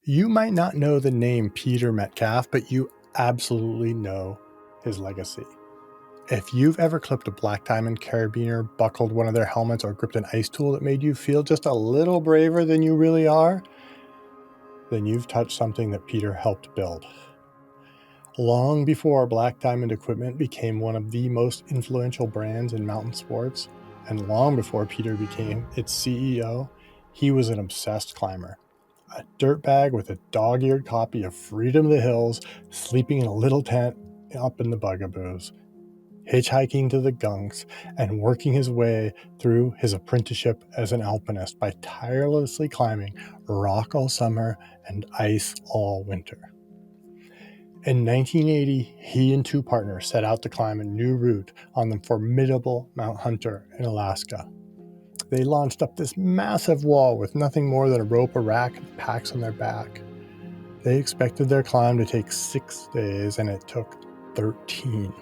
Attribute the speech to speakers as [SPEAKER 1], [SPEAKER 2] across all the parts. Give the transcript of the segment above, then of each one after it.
[SPEAKER 1] You might not know the name Peter Metcalf, but you absolutely know his legacy. If you've ever clipped a black diamond carabiner, buckled one of their helmets, or gripped an ice tool that made you feel just a little braver than you really are, then you've touched something that Peter helped build. Long before Black Diamond Equipment became one of the most influential brands in mountain sports, and long before Peter became its CEO, he was an obsessed climber. A dirtbag with a dog-eared copy of Freedom of the Hills, sleeping in a little tent up in the Bugaboos, hitchhiking to the Gunks, and working his way through his apprenticeship as an alpinist by tirelessly climbing rock all summer and ice all winter. In 1980, he and two partners set out to climb a new route on the formidable Mount Hunter in Alaska. They launched up this massive wall with nothing more than a rope, a rack, and packs on their back. They expected their climb to take 6 days, and it took 13.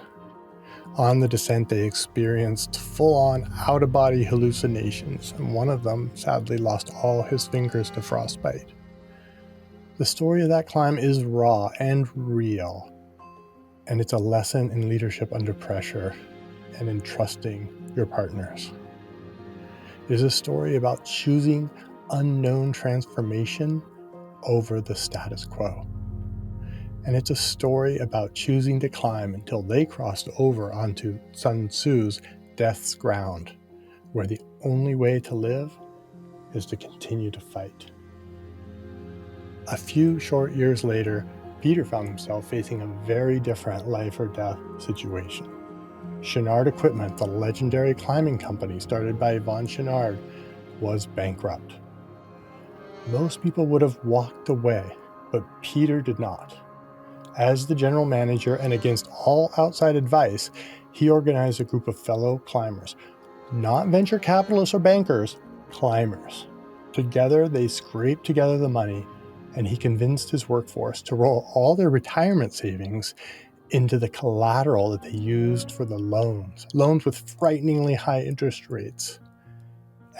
[SPEAKER 1] On the descent, they experienced full-on out-of-body hallucinations, and one of them sadly lost all his fingers to frostbite. The story of that climb is raw and real, and it's a lesson in leadership under pressure and in trusting your partners. It is a story about choosing unknown transformation over the status quo. And it's a story about choosing to climb until they crossed over onto Sun Tzu's death's ground, where the only way to live is to continue to fight. A few short years later, Peter found himself facing a very different life or death situation. Chouinard Equipment, the legendary climbing company started by Yvon Chouinard, was bankrupt. Most people would have walked away, but Peter did not. As the general manager and against all outside advice, he organized a group of fellow climbers, not venture capitalists or bankers, climbers. Together, they scraped together the money, and he convinced his workforce to roll all their retirement savings into the collateral that they used for the loans with frighteningly high interest rates,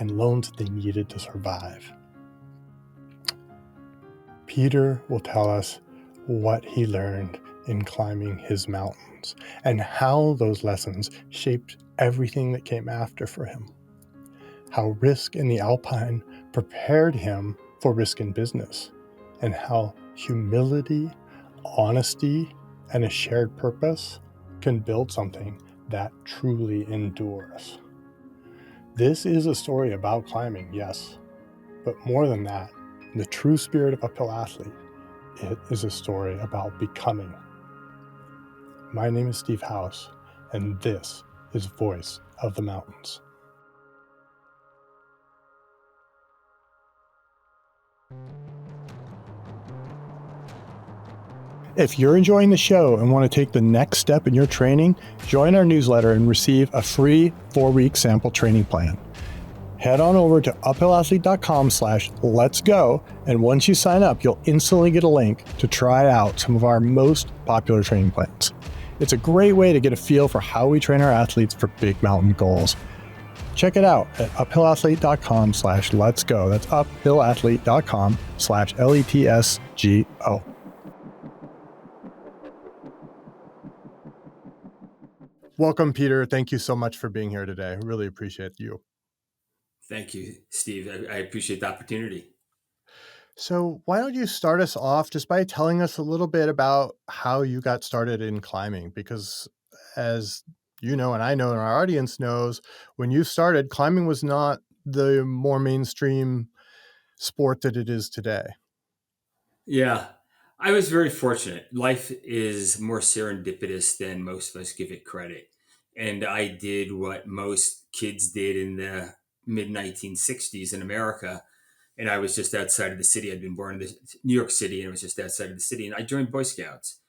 [SPEAKER 1] and loans that they needed to survive. Peter will tell us what he learned in climbing his mountains and how those lessons shaped everything that came after for him. How risk in the Alpine prepared him for risk in business, and how humility, honesty, and a shared purpose can build something that truly endures. This is a story about climbing, yes, but more than that, in the true spirit of uphill athlete, it is a story about becoming. My name is Steve House, and this is Voice of the Mountains. If you're enjoying the show and want to take the next step in your training, join our newsletter and receive a free 4-week sample training plan. Head on over to uphillathlete.com/letsgo, and once you sign up, you'll instantly get a link to try out some of our most popular training plans. It's a great way to get a feel for how we train our athletes for big mountain goals. Check it out at uphillathlete.com/letsgo. That's uphillathlete.com/LETSGO. Welcome, Peter. Thank you so much for being here today. I really appreciate you.
[SPEAKER 2] Thank you, Steve. I appreciate the opportunity.
[SPEAKER 1] So why don't you start us off just by telling us a little bit about how you got started in climbing? Because as you know, and I know, and our audience knows, when you started, climbing was not the more mainstream sport that it is today.
[SPEAKER 2] Yeah, I was very fortunate. Life is more serendipitous than most of us give it credit. And I did what most kids did in the mid 1960s in America. And I was just outside of the city. I'd been born in New York City, and I was just outside of the city. And I joined Boy Scouts.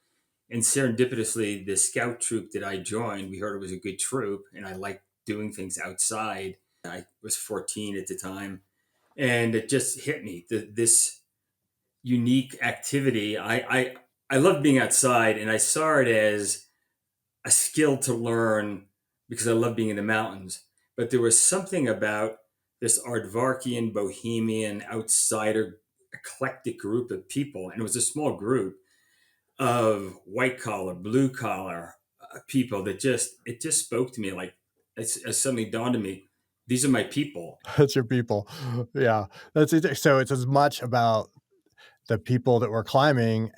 [SPEAKER 2] And serendipitously, the scout troop that I joined, we heard it was a good troop, and I liked doing things outside. I was 14 at the time, and it just hit me this unique activity. I loved being outside, and I saw it as a skill to learn because I love being in the mountains. But there was something about this Aardvarkian, bohemian, outsider eclectic group of people, and it was a small group of white collar, blue collar people that just it just spoke to me like it suddenly dawned on me, these are my people.
[SPEAKER 1] That's your people. Yeah, that's it. So it's as much about the people that were climbing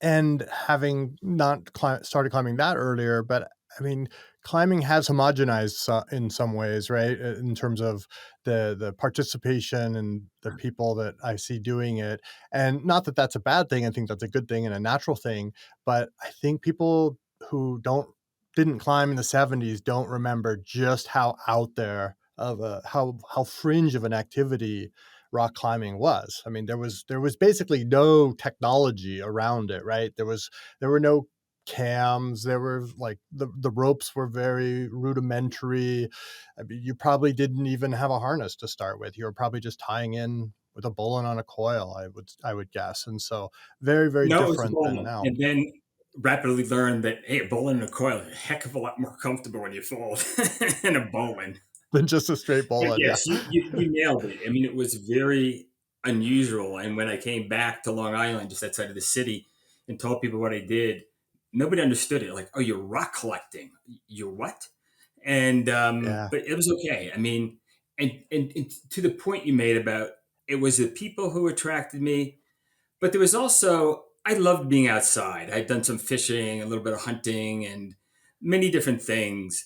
[SPEAKER 1] and having not started climbing that earlier, but I mean, climbing has homogenized in some ways, right? In terms of the participation and the people that I see doing it, and not that that's a bad thing. I think that's a good thing and a natural thing. But I think people who didn't climb in the '70s don't remember just how out there of a how fringe of an activity rock climbing was. I mean, there was basically no technology around it, right? There were no cams. There were like the ropes were very rudimentary. I mean, you probably didn't even have a harness to start with. You were probably just tying in with a bowline on a coil, I would guess. And so very
[SPEAKER 2] No, it was a
[SPEAKER 1] different than
[SPEAKER 2] bowline,
[SPEAKER 1] now.
[SPEAKER 2] and then rapidly learned that hey, a bowline and a coil are a heck of a lot more comfortable when you fall in a bowline.
[SPEAKER 1] Than just a straight
[SPEAKER 2] But
[SPEAKER 1] bowline. Yeah.
[SPEAKER 2] yes, you nailed it. I mean, it was very unusual. And when I came back to Long Island, just outside of the city, and told people what I did, nobody understood it. Like, oh, you're rock collecting. You're what? And
[SPEAKER 1] Yeah.
[SPEAKER 2] but it was okay. I mean, and to the point you made about it was the people who attracted me, but there was also I loved being outside. I'd done some fishing, a little bit of hunting, and many different things,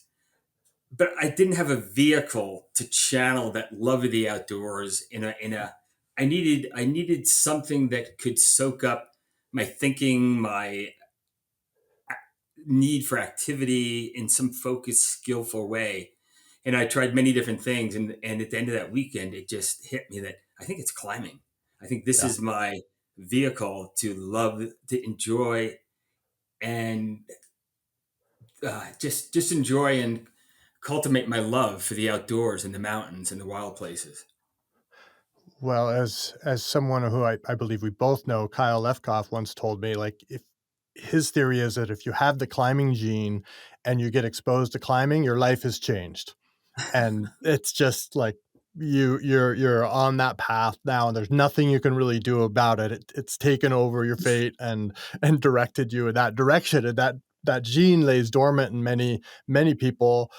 [SPEAKER 2] but I didn't have a vehicle to channel that love of the outdoors in a I needed something that could soak up my thinking, my need for activity in some focused, skillful way. And I tried many different things, and at the end of that weekend, it just hit me that I think it's climbing. I think this
[SPEAKER 1] Yeah.
[SPEAKER 2] is my vehicle to love, to enjoy, and just enjoy and cultivate my love for the outdoors and the mountains and the wild places.
[SPEAKER 1] Well, as someone who I believe we both know, Kyle Lefkoff once told me, like, if his theory is that if you have the climbing gene and you get exposed to climbing, your life has changed. And it's just like you're on that path now, and there's nothing you can really do about it. It's taken over your fate and directed you in that direction. And that gene lays dormant in many people,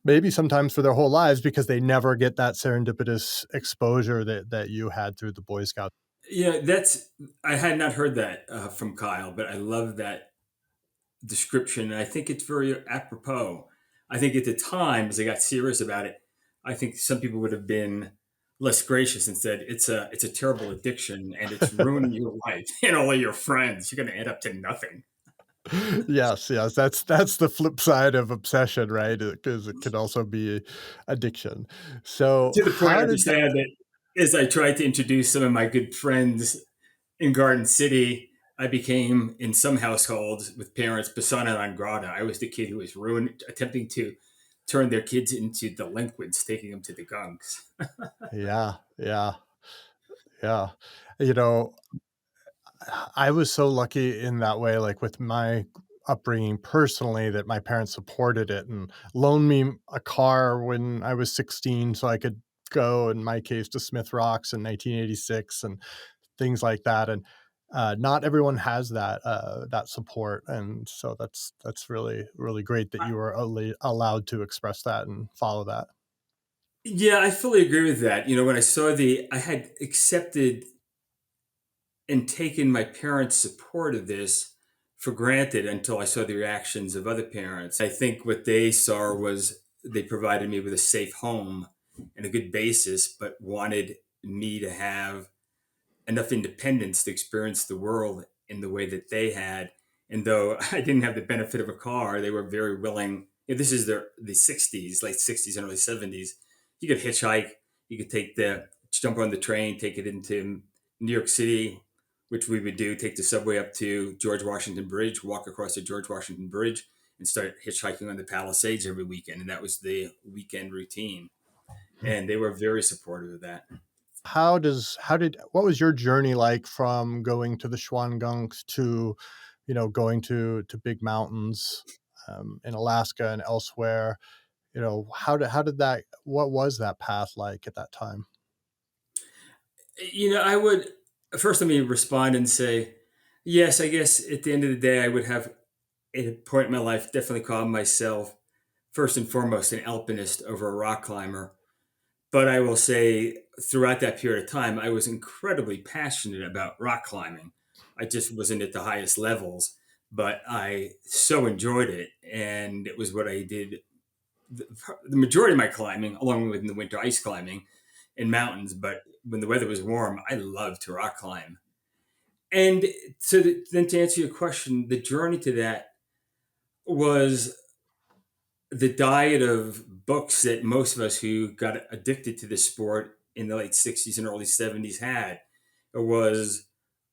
[SPEAKER 1] maybe sometimes for their whole lives, because they never get that serendipitous exposure that you had through the Boy Scouts.
[SPEAKER 2] Yeah, that's I had not heard that from Kyle, but I love that description. And I think it's very apropos. I think at the time, as I got serious about it, I think some people would have been less gracious and said it's a terrible addiction and it's ruining your life and all of your friends. You're going to end up to nothing.
[SPEAKER 1] Yes, that's the flip side of obsession, right? Because it can also be addiction. So
[SPEAKER 2] To the point,
[SPEAKER 1] how
[SPEAKER 2] I
[SPEAKER 1] did
[SPEAKER 2] understand that as I tried to introduce some of my good friends in Garden City, I became in some households with parents persona non grata. I was the kid who was attempting to turn their kids into delinquents, taking them to the gunks.
[SPEAKER 1] yeah, yeah. You know, I was so lucky in that way, like with my upbringing personally, that my parents supported it and loaned me a car when I was 16 so I could go, in my case, to Smith Rocks in 1986 and things like that. And not everyone has that support, and so that's really great that you were allowed to express that and follow that.
[SPEAKER 2] Yeah, I fully agree with that. When I had accepted and taken my parents' support of this for granted until I saw the reactions of other parents. I think what they saw was they provided me with a safe home and a good basis, but wanted me to have enough independence to experience the world in the way that they had. And though I didn't have the benefit of a car, they were very willing. This is the '60s, late '60s and early '70s. You could hitchhike. You could jump on the train, take it into New York City, which we would do. Take the subway up to George Washington Bridge, walk across the George Washington Bridge, and start hitchhiking on the Palisades every weekend. And that was the weekend routine. And they were very supportive of that.
[SPEAKER 1] How did what was your journey like from going to the Shwangunks to, going to big mountains, in Alaska and elsewhere? How did that what was that path like at that time?
[SPEAKER 2] I would. First, let me respond and say, yes, I guess at the end of the day, I would have at a point in my life definitely called myself first and foremost an alpinist over a rock climber. But I will say, throughout that period of time, I was incredibly passionate about rock climbing. I just wasn't at the highest levels, but I so enjoyed it. And it was what I did the majority of my climbing, along with the winter ice climbing in mountains. But when the weather was warm, I loved to rock climb. And then to answer your question, the journey to that was the diet of books that most of us who got addicted to the sport in the late 60s and early 70s had. It was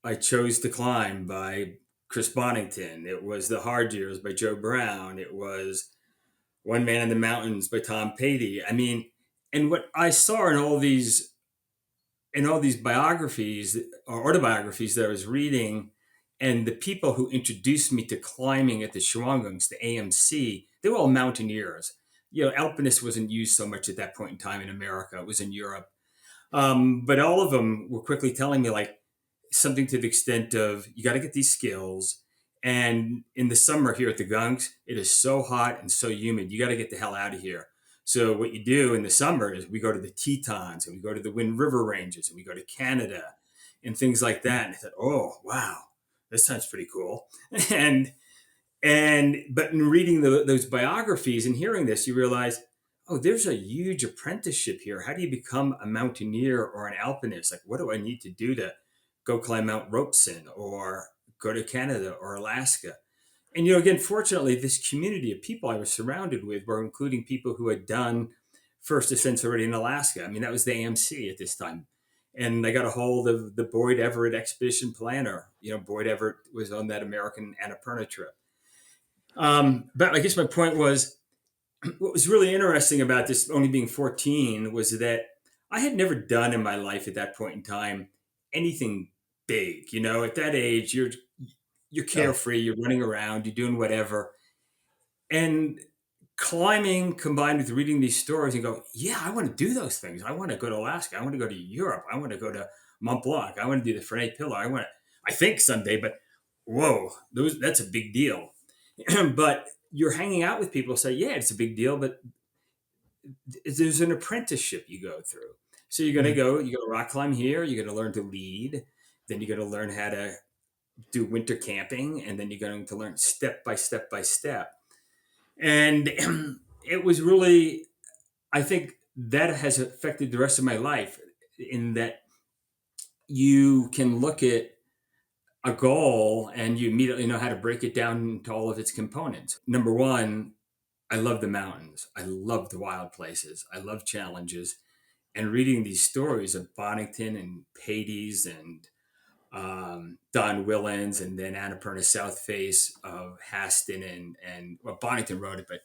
[SPEAKER 2] I Chose to Climb by Chris Bonington. It was The Hard Years by Joe Brown. It was One Man in the Mountains by Tom Patey. I mean, and what I saw in all these biographies or autobiographies that I was reading, and the people who introduced me to climbing at the Shawangums, the AMC, they were all mountaineers. You know, alpinist wasn't used so much at that point in time in America; it was in Europe. But all of them were quickly telling me like something to the extent of you got to get these skills. And in the summer here at the Gunks, it is so hot and so humid. You got to get the hell out of here. So what you do in the summer is we go to the Tetons and we go to the Wind River Ranges and we go to Canada and things like that. And I thought, oh wow, this sounds pretty cool. and but in reading those biographies and hearing this, you realize, oh, there's a huge apprenticeship here. How do you become a mountaineer or an alpinist? Like, what do I need to do to go climb Mount Robeson or go to Canada or Alaska? And again, fortunately, this community of people I was surrounded with were including people who had done first ascents already in Alaska. I mean, that was the AMC at this time. And I got a hold of the Boyd Everett expedition planner. Boyd Everett was on that American Annapurna trip. But I guess my point was, what was really interesting about this only being 14 was that I had never done in my life at that point in time anything big. At that age, you're
[SPEAKER 1] Yeah.
[SPEAKER 2] carefree, you're running around, you're doing whatever. And climbing combined with reading these stories and go, yeah, I want to do those things. I want to go to Alaska. I want to go to Europe. I want to go to Mont Blanc. I want to do the Fernet Pillar. I think someday, but whoa, that's a big deal. But you're hanging out with people who say, yeah, it's a big deal, but there's an apprenticeship you go through. So you're going to
[SPEAKER 1] Mhm.
[SPEAKER 2] go, you got to rock climb here, you're going to learn to lead, then you're going to learn how to do winter camping, and then you're going to learn step by step by step. And it was really, I think that has affected the rest of my life in that you can look at a goal and you immediately know how to break it down into all of its components. Number one, I love the mountains. I love the wild places. I love challenges. And reading these stories of Bonington and Patey's and Don Willens and then Annapurna South Face of Haston and well, Bonington wrote it, but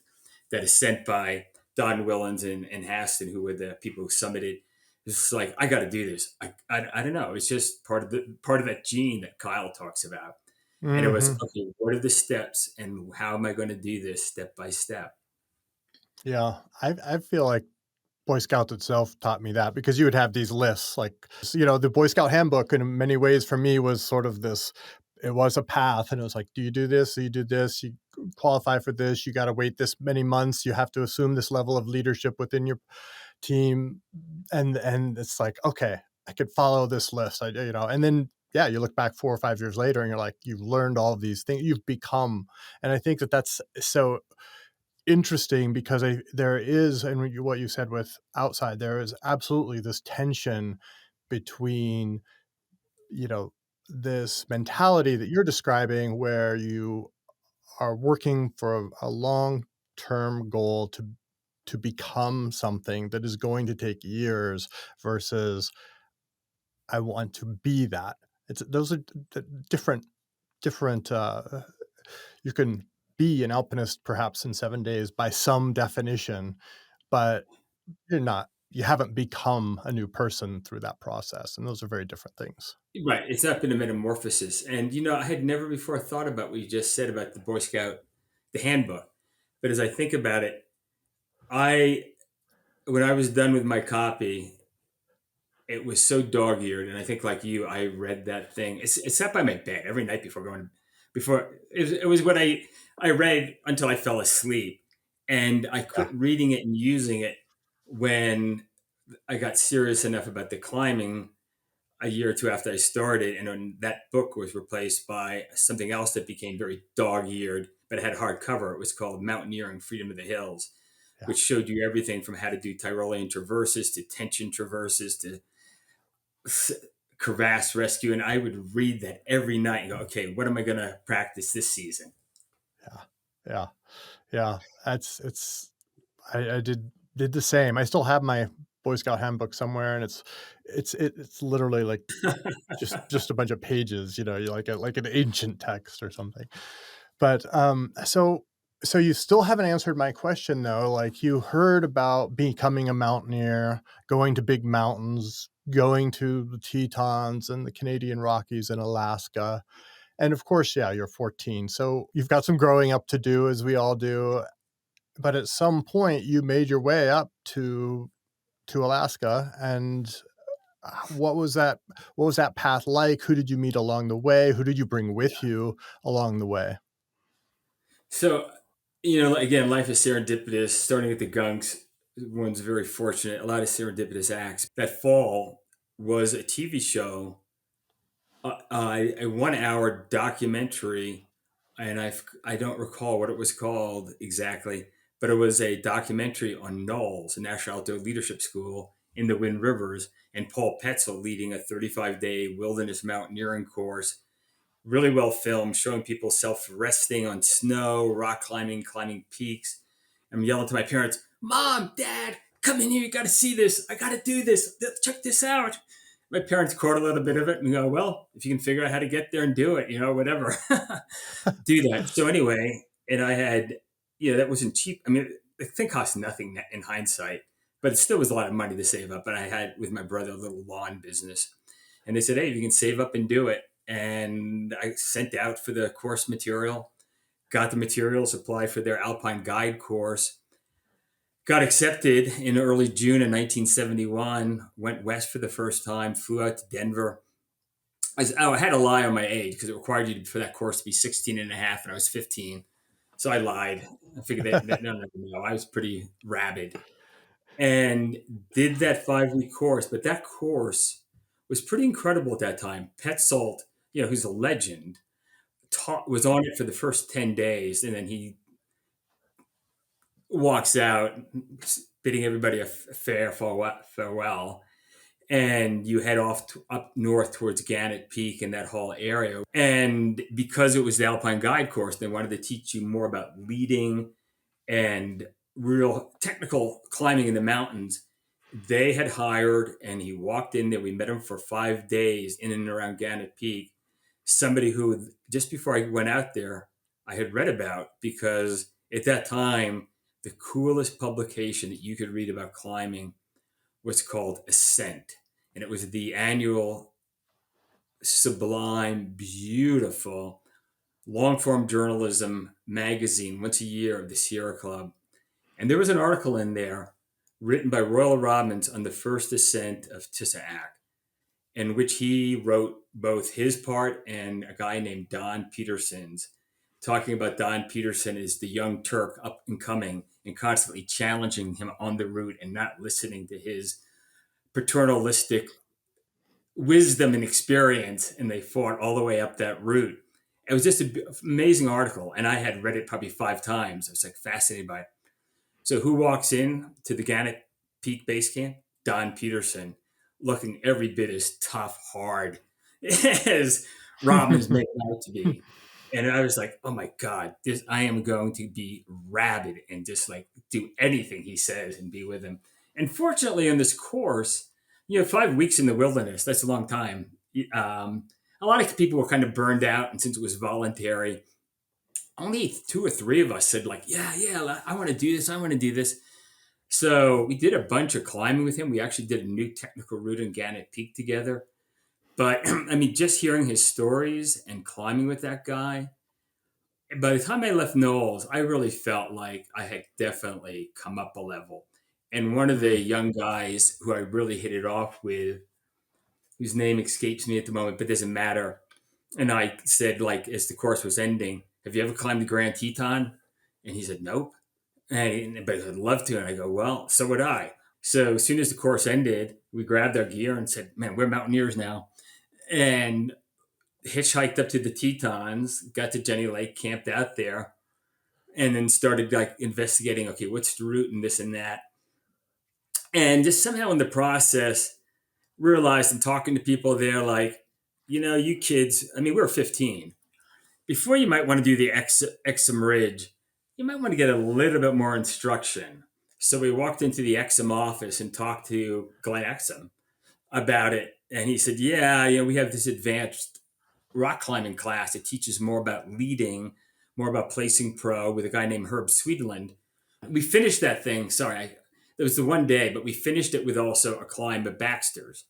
[SPEAKER 2] that is sent by Don Willens and Haston, who were the people who summited. It's like, I got to do this. I don't know. It's just part of that gene that Kyle talks about. And it was,
[SPEAKER 1] Mhm.
[SPEAKER 2] okay, what are the steps and how am I going to do this step by step?
[SPEAKER 1] Yeah. I feel like Boy Scouts itself taught me that because you would have these lists, like, the Boy Scout handbook in many ways for me was sort of this, it was a path and it was like, do you do this? Do you do this? You qualify for this. You got to wait this many months. You have to assume this level of leadership within your team. And it's like, okay, I could follow this list. And then, yeah, you look back 4 or 5 years later and you're like, you've learned all of these things you've become. And I think that that's so interesting because there is, and what you said with outside, there is absolutely this tension between, you know, this mentality that you're describing where you are working for a long term goal to become something that is going to take years versus I want to be that. Those are different. You can be an alpinist perhaps in 7 days by some definition, but you haven't become a new person through that process, and those are very different things.
[SPEAKER 2] Right. It's not been a metamorphosis. And, I had never before thought about what you just said about the Boy Scout, the handbook. But as I think about it, I, when I was done with my copy it was so dog-eared, and I think like you, I read that thing. It sat by my bed every night before going. Before it was what I read until I fell asleep, and I
[SPEAKER 1] Yeah,
[SPEAKER 2] quit reading it and using it when I got serious enough about the climbing a year or two after I started, and then that book was replaced by something else that became very dog-eared, but it had hardcover. It was called Mountaineering: Freedom of the Hills,
[SPEAKER 1] yeah,
[SPEAKER 2] which showed you everything from how to do Tyrolean traverses to tension traverses to crevasse rescue. And I would read that every night and go, okay, what am I going to practice this season?
[SPEAKER 1] yeah, yeah, yeah. That's it's. I did the same. I still have my Boy Scout handbook somewhere, and it's literally like just a bunch of pages, like an ancient text or something. But so you still haven't answered my question though. Like you heard about becoming a mountaineer, going to big mountains, going to the Tetons and the Canadian Rockies and Alaska. And of course, yeah, you're 14. So you've got some growing up to do as we all do. But at some point you made your way up to Alaska, and what was that path like? Who did you meet along the way? Who did you bring with you along the way?
[SPEAKER 2] So, again, life is serendipitous. Starting at the Gunks, one's very fortunate. A lot of serendipitous acts. That fall was a TV show, a 1 hour documentary, and I don't recall what it was called exactly, but it was a documentary on Knowles, a National Outdoor Leadership School in the Wind Rivers, and Paul Petzel leading a 35-day wilderness mountaineering course, really well filmed, showing people self-resting on snow, rock climbing, climbing peaks. I'm yelling to my parents, "Mom, Dad, come in here! You got to see this! I got to do this! Check this out!" My parents caught a little bit of it and go, "Well, if you can figure out how to get there and do it, whatever, do that." So anyway, and I had, that wasn't cheap. I mean, the thing cost nothing in hindsight, but it still was a lot of money to save up. And I had with my brother a little lawn business, and they said, "Hey, if you can save up and do it." And I sent out for the course material, got the materials, applied for their Alpine Guide course, got accepted in early June of 1971, went west for the first time, flew out to Denver. I had to lie on my age because it required you for that course to be 16 and a half, and I was 15. So I lied. I figured that none of them know. I was pretty rabid and did that 5 week course. But that course was pretty incredible at that time. Petzold, who's a legend, was on it for the first 10 days, and then he walks out bidding everybody a fair farewell, and you head off up north towards Gannett Peak and that whole area. And because it was the Alpine Guide course, they wanted to teach you more about leading and real technical climbing in the mountains. They had hired, and he walked in there. We met him for 5 days in and around Gannett Peak. Somebody who, just before I went out there, I had read about, because at that time, the coolest publication that you could read about climbing was called Ascent. And it was the annual, sublime, beautiful, long form journalism magazine once a year of the Sierra Club. And there was an article in there written by Royal Robbins on the first ascent of Tisaak, in which he wrote both his part and a guy named Don Peterson's, talking about Don Peterson as the young Turk up and coming and constantly challenging him on the route and not listening to his paternalistic wisdom and experience. And they fought all the way up that route. It was just an amazing article. And I had read it probably 5 times. I was like fascinated by it. So who walks in to the Gannett Peak Base Camp? Don Peterson, looking every bit as tough, hard as Robbins made him out to be. And I was like, oh my God, I am going to be rabid and just like do anything he says and be with him. And fortunately, on this course, 5 weeks in the wilderness, that's a long time. A lot of people were kind of burned out. And since it was voluntary, only 2 or 3 of us said like, yeah, I want to do this. I want to do this. So we did a bunch of climbing with him. We actually did a new technical route in Gannett Peak together. But I mean, just hearing his stories and climbing with that guy, by the time I left Knowles, I really felt like I had definitely come up a level. And one of the
[SPEAKER 1] Mm,
[SPEAKER 2] young guys who I really hit it off with whose name escapes me at the moment, but doesn't matter. And I said, like, as the course was ending, "Have you ever climbed the Grand Teton?" And he said, "Nope." But I'd love to. And I go, "Well, so would I." So as soon as the course ended, we grabbed our gear and said, "Man, we're mountaineers now." And hitchhiked up to the Tetons, got to Jenny Lake, camped out there, and then started like investigating, okay, what's the route and this and that. And just somehow in the process, realized and talking to people there, like, you kids, I mean, we were 15. Before you might want to do the Exum Ridge, you might want to get a little bit more instruction. So we walked into the Exum office and talked to Glenn Exum about it. And he said, "Yeah, we have this advanced rock climbing class that teaches more about leading, more about placing pro with a guy named Herb Sweetland." We finished that thing. Sorry, it was the one day, but we finished it with also a climb at Baxter's.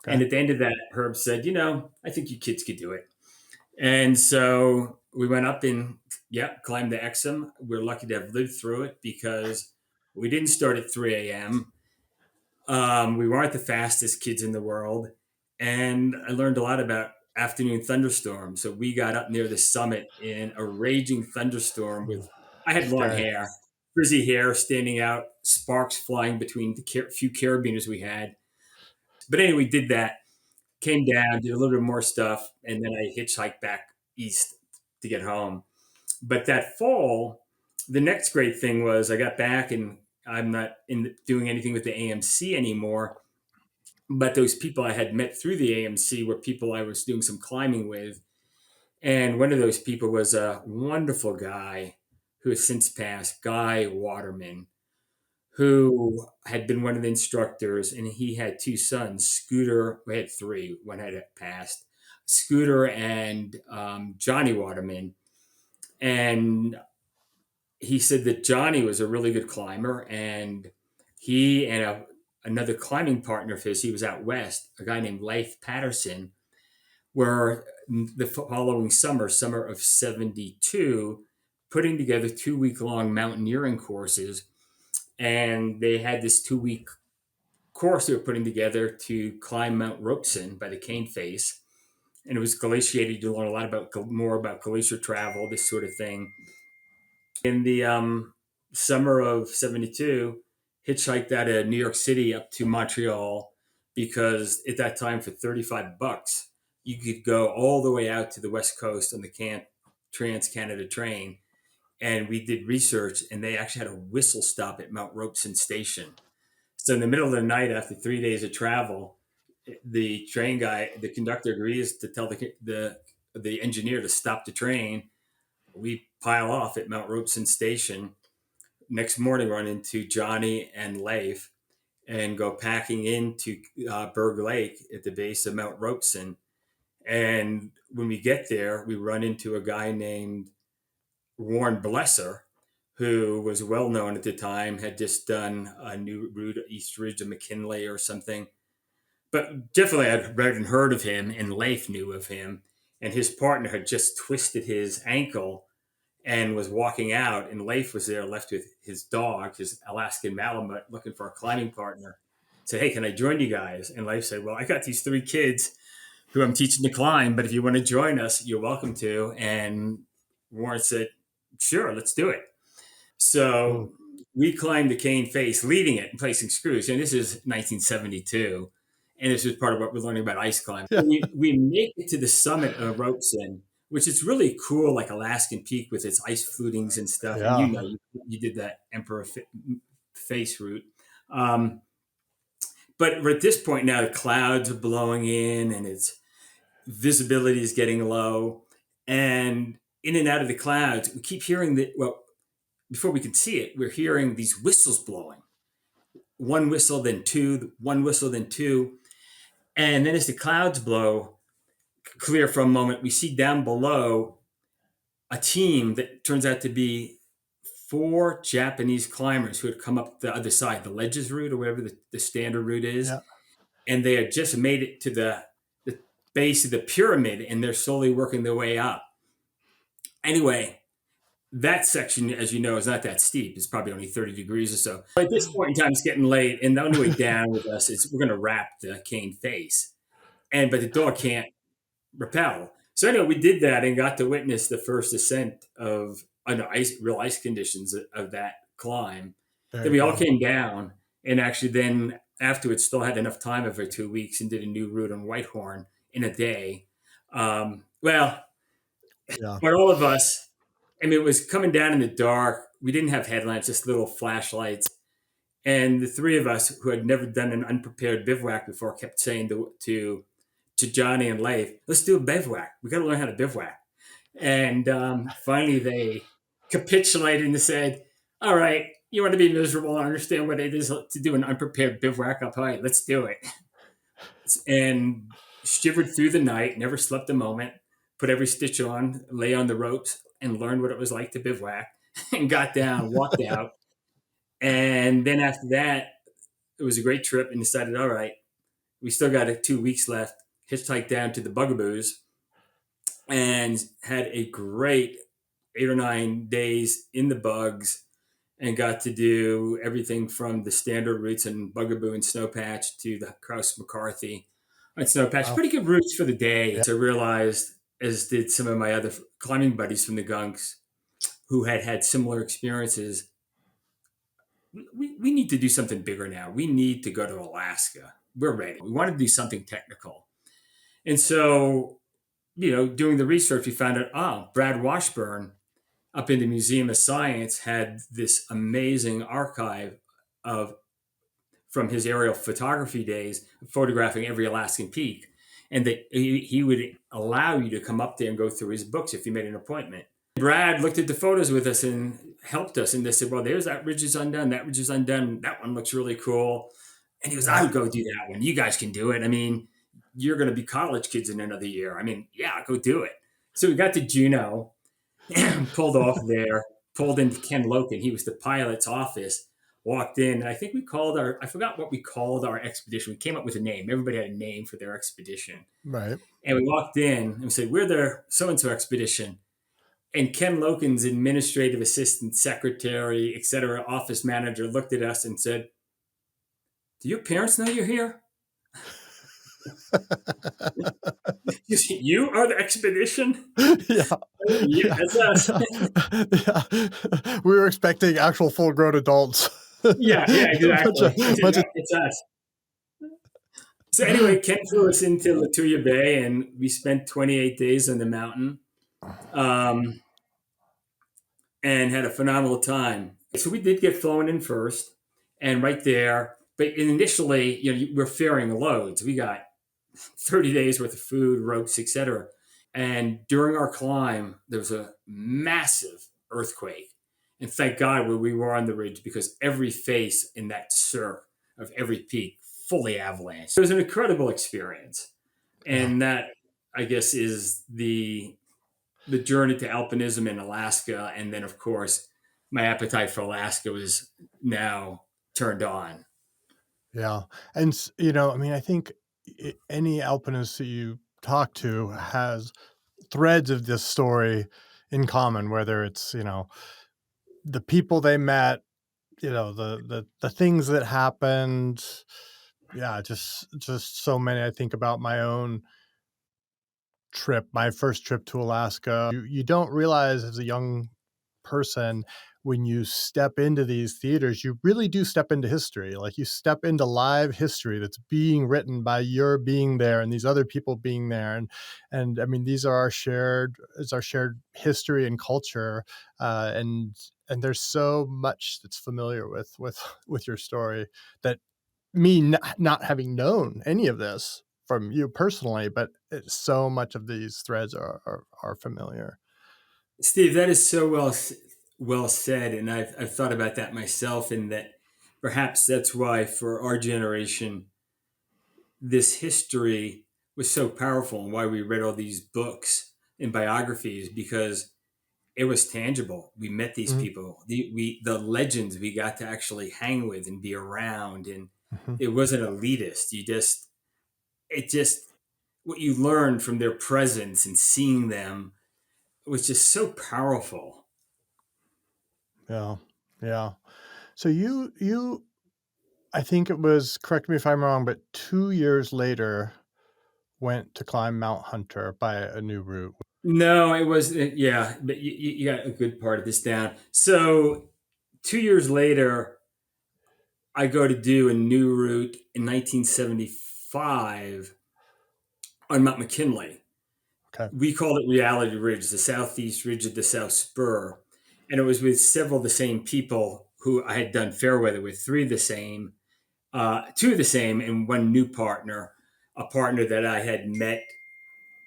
[SPEAKER 2] And
[SPEAKER 1] Okay.
[SPEAKER 2] at the end of that, Herb said, "I think you kids could do it." And so we went up and, yeah, climbed the Exum. We're lucky to have lived through it because we didn't start at 3 a.m. We weren't the fastest kids in the world. And I learned a lot about afternoon thunderstorms. So we got up near the summit in a raging thunderstorm
[SPEAKER 1] Ooh,
[SPEAKER 2] with, I had long
[SPEAKER 1] scary.
[SPEAKER 2] hair, frizzy hair standing out, sparks flying between the few carabiners we had. But anyway, we did that, came down, did a little bit more stuff, and then I hitchhiked back east to get home. But that fall, the next great thing was I got back and I'm not doing anything with the AMC anymore. But those people I had met through the AMC were people I was doing some climbing with. And one of those people was a wonderful guy who has since passed, Guy Waterman, who had been one of the instructors. And he had two sons, Scooter, we had three, one had passed, Scooter and Johnny Waterman. And he said that Johnny was a really good climber, and he and another climbing partner of his, he was out west, a guy named Leif Patterson, were the following summer of 72, putting together 2 week long mountaineering courses. And they had this 2 week course they were putting together to climb Mount Robeson by the Cane Face. And it was glaciated to learn a lot about more about glacier travel, this sort of thing. In the summer of 72, hitchhiked out of New York City up to Montreal because at that time for $35 you could go all the way out to the west coast on the Trans Canada train. And we did research, and they actually had a whistle stop at Mount Robeson Station. So in the middle of the night, after 3 days of travel, the train guy, the conductor, agrees to tell the engineer to stop the train. We pile off at Mount Robeson Station. Next morning, run into Johnny and Leif and go packing into Berg Lake at the base of Mount Robeson. And when we get there, we run into a guy named Warren Blesser, who was well known at the time, had just done a new route, East Ridge of McKinley or something. But definitely I'd read and heard of him, and Leif knew of him. And his partner had just twisted his ankle and was walking out, and Leif was there, left with his dog, his Alaskan Malamute, looking for a climbing partner. Said, "Hey, can I join you guys?" And Leif said, "Well, I got these three kids who I'm teaching to climb, but if you want to join us, you're welcome to." And Warren said, "Sure, let's do it."
[SPEAKER 1] Ooh,
[SPEAKER 2] So we climbed the Cane Face, leading it and placing screws. And this is 1972. And this was part of what we're learning about ice climbing.
[SPEAKER 1] yeah.
[SPEAKER 2] We make it to the summit of Robeson, which is really cool, like Alaskan Peak with its ice flutings and stuff. And
[SPEAKER 1] Yeah.
[SPEAKER 2] you did that Emperor Face route. Um, but at this point now, the clouds are blowing in and its visibility is getting low. And in and out of the clouds, we keep hearing that, well, before we can see it, we're hearing these whistles blowing. One whistle, then two, one whistle, then two. And then as the clouds blow clear for a moment, we see down below a team that turns out to be four Japanese climbers who had come up the other side, the Ledges route or whatever the standard route is.
[SPEAKER 1] Yeah.
[SPEAKER 2] And they had just made it to the base of the pyramid, and they're slowly working their way up. Anyway, that section, as you know, is not that steep. It's probably only 30 degrees or so. At this point in time, it's getting late, and the only way down with us is we're going to wrap the Cane Face. but the dog can't rappel. So anyway, we did that and got to witness the first ascent of under real ice conditions of that climb. Then
[SPEAKER 1] Very
[SPEAKER 2] we all
[SPEAKER 1] cool.
[SPEAKER 2] came down, and actually then afterwards still had enough time over 2 weeks and did a new route on Whitehorn in a day. Well,
[SPEAKER 1] Yeah.
[SPEAKER 2] but all of us, I mean, it was coming down in the dark. We didn't have headlights, just little flashlights. And the three of us who had never done an unprepared bivouac before kept saying to Johnny and Leif, "Let's do a bivouac. We got to learn how to bivouac." And finally, they capitulated and said, "All right, you want to be miserable and understand what it is to do an unprepared bivouac? All right, let's do it." And shivered through the night, never slept a moment, put every stitch on, lay on the ropes, and learned what it was like to bivouac. And got down, walked out, and then after that, it was a great trip. And decided, all right, we still got 2 weeks left. Hitchhiked down to the Bugaboos and had a great 8 or 9 days in the bugs and got to do everything from the standard routes in Bugaboo and Snowpatch to the Kraus McCarthy on Snowpatch.
[SPEAKER 1] Wow.
[SPEAKER 2] Pretty good routes for the day.
[SPEAKER 1] Yeah.
[SPEAKER 2] So I realized, as did some of my other climbing buddies from the Gunks who had had similar experiences, we need to do something bigger now. We need to go to Alaska. We're ready. We want to do something technical. And so, doing the research, we found out, Brad Washburn up in the Museum of Science had this amazing archive of from his aerial photography days, photographing every Alaskan peak. And that he would allow you to come up there and go through his books if you made an appointment. Brad looked at the photos with us and helped us. And they said, well, there's that ridge is undone. That ridge is undone. That one looks really cool. And he goes, I
[SPEAKER 1] Yeah.
[SPEAKER 2] would go do that one. You guys can do it. I mean, you're going to be college kids in another year. I mean, yeah, go do it. So we got to Juneau, pulled off there, pulled into Ken Loken. He was the pilot's office. Walked in. I think I forgot what we called our expedition. We came up with a name. Everybody had a name for their expedition.
[SPEAKER 1] Right.
[SPEAKER 2] And we walked in and we said, we're the so and so expedition. And Ken Loken's administrative assistant, secretary, et cetera, office manager looked at us and said, do your parents know you're here? You are the expedition?
[SPEAKER 1] Yeah.
[SPEAKER 2] Yeah,
[SPEAKER 1] Yeah.
[SPEAKER 2] that's us.
[SPEAKER 1] Yeah. We were expecting actual full-grown adults.
[SPEAKER 2] Yeah, yeah,
[SPEAKER 1] Bunch
[SPEAKER 2] exactly.
[SPEAKER 1] of,
[SPEAKER 2] He said,
[SPEAKER 1] bunch
[SPEAKER 2] no,
[SPEAKER 1] of,
[SPEAKER 2] it's us. So anyway, Ken flew us into Latuya Bay, and we spent 28 days on the mountain, um, and had a phenomenal time. So we did get flown in first, and right there. But initially, we're ferrying loads. We got 30 days worth of food, ropes, etc. And during our climb, there was a massive earthquake. And thank God we were on the ridge because every face in that cirque of every peak fully avalanched. It was an incredible experience.
[SPEAKER 1] yeah.
[SPEAKER 2] And that, I guess, is the journey to alpinism in Alaska. And then, of course, my appetite for Alaska was now turned on.
[SPEAKER 1] Yeah. And, I mean, I think any alpinist that you talk to has threads of this story in common, whether it's, the people they met, the things that happened. Yeah, just so many. I think about my own trip, my first trip to Alaska. You don't realize as a young person when you step into these theaters, you really do step into history. Like you step into live history that's being written by your being there and these other people being there. And I mean, these are our shared history and culture. And there's so much that's familiar with your story that me not having known any of this from you personally, but so much of these threads are familiar.
[SPEAKER 2] Steve, that is so well said, and I've thought about that myself, and that perhaps that's why for our generation this history was so powerful, and why we read all these books and biographies because it was tangible. We met these
[SPEAKER 1] Mhm,
[SPEAKER 2] people, the legends we got to actually hang with and be around, and
[SPEAKER 1] mhm.
[SPEAKER 2] it wasn't elitist. It just what you learned from their presence and seeing them was just so powerful.
[SPEAKER 1] Yeah, yeah. So I think it was, correct me if I'm wrong, but 2 years later went to climb Mount Hunter by a new route.
[SPEAKER 2] No, it was yeah, but you got a good part of this down. So 2 years later, I go to do a new route in 1975 on Mount McKinley.
[SPEAKER 1] Okay.
[SPEAKER 2] We called it Reality Ridge, the southeast ridge of the South Spur, and it was with several of the same people who I had done Fairweather with, three of the same, two of the same, and one new partner, a partner that I had met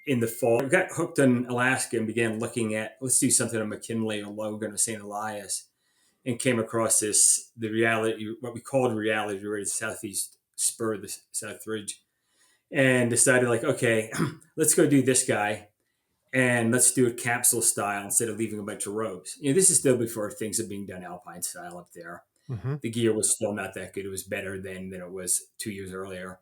[SPEAKER 2] in the fall. I got hooked on Alaska and began looking at let's do something on McKinley or Logan or St. Elias, and came across the reality, what we called Reality Ridge, the southeast spur of the South Ridge, and decided like, okay, let's go do this guy and let's do it capsule style instead of leaving a bunch of ropes. This is still before things are being done alpine style up there.
[SPEAKER 1] Hmm.
[SPEAKER 2] The gear was still not that good. It was better then than it was 2 years earlier.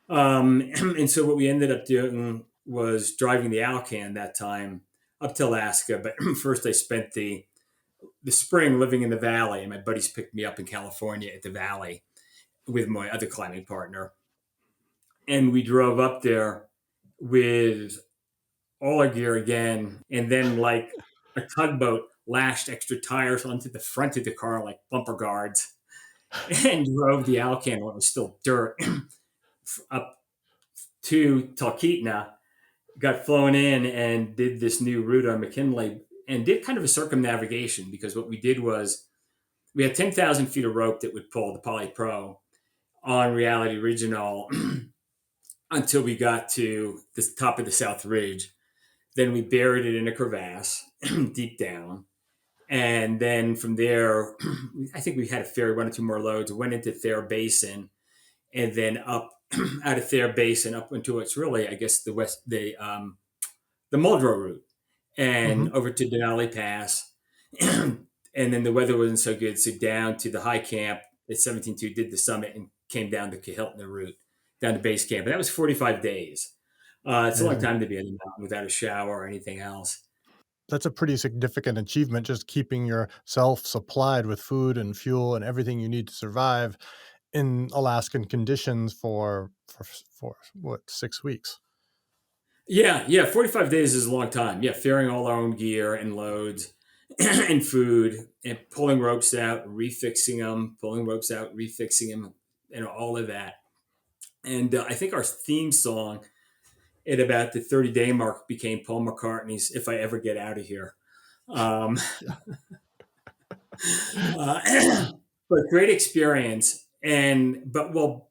[SPEAKER 2] And so what we ended up doing was driving the Alcan that time up to Alaska. But first, I spent the spring living in the valley, and my buddies picked me up in California at the valley with my other climbing partner, and we drove up there with all our gear again, and then like a tugboat lashed extra tires onto the front of the car like bumper guards and drove the Alcan when it was still dirt up to Talkeetna, got flown in and did this new route on McKinley and did kind of a circumnavigation because what we did was we had 10,000 feet of rope that would pull the Poly Pro on Reality Regional until we got to the top of the South Ridge. Then we buried it in a crevasse deep down. And then from there, I think we had a ferry, one or two more loads, went into Thayer Basin, and then up out of Thayer Basin up into what's really, I guess, the Muldrow route,
[SPEAKER 1] Hmm.
[SPEAKER 2] and over to Denali Pass. And then the weather wasn't so good, so down to the high camp at 17.2, did the summit, and came down the Kahiltna route, down to base camp. And that was 45 days. It's a long
[SPEAKER 1] Yeah.
[SPEAKER 2] time to be on the mountain without a shower or anything else.
[SPEAKER 1] That's a pretty significant achievement, just keeping yourself supplied with food and fuel and everything you need to survive in Alaskan conditions for what, 6 weeks?
[SPEAKER 2] Yeah, yeah, 45 days is a long time. Yeah, ferrying all our own gear and loads and food and pulling ropes out, refixing them, pulling ropes out, refixing them, and all of that. And I think our theme song at about the 30-day mark became Paul McCartney's "If I Ever Get Out of Here." Um,
[SPEAKER 1] Yeah.
[SPEAKER 2] but great experience. And but well,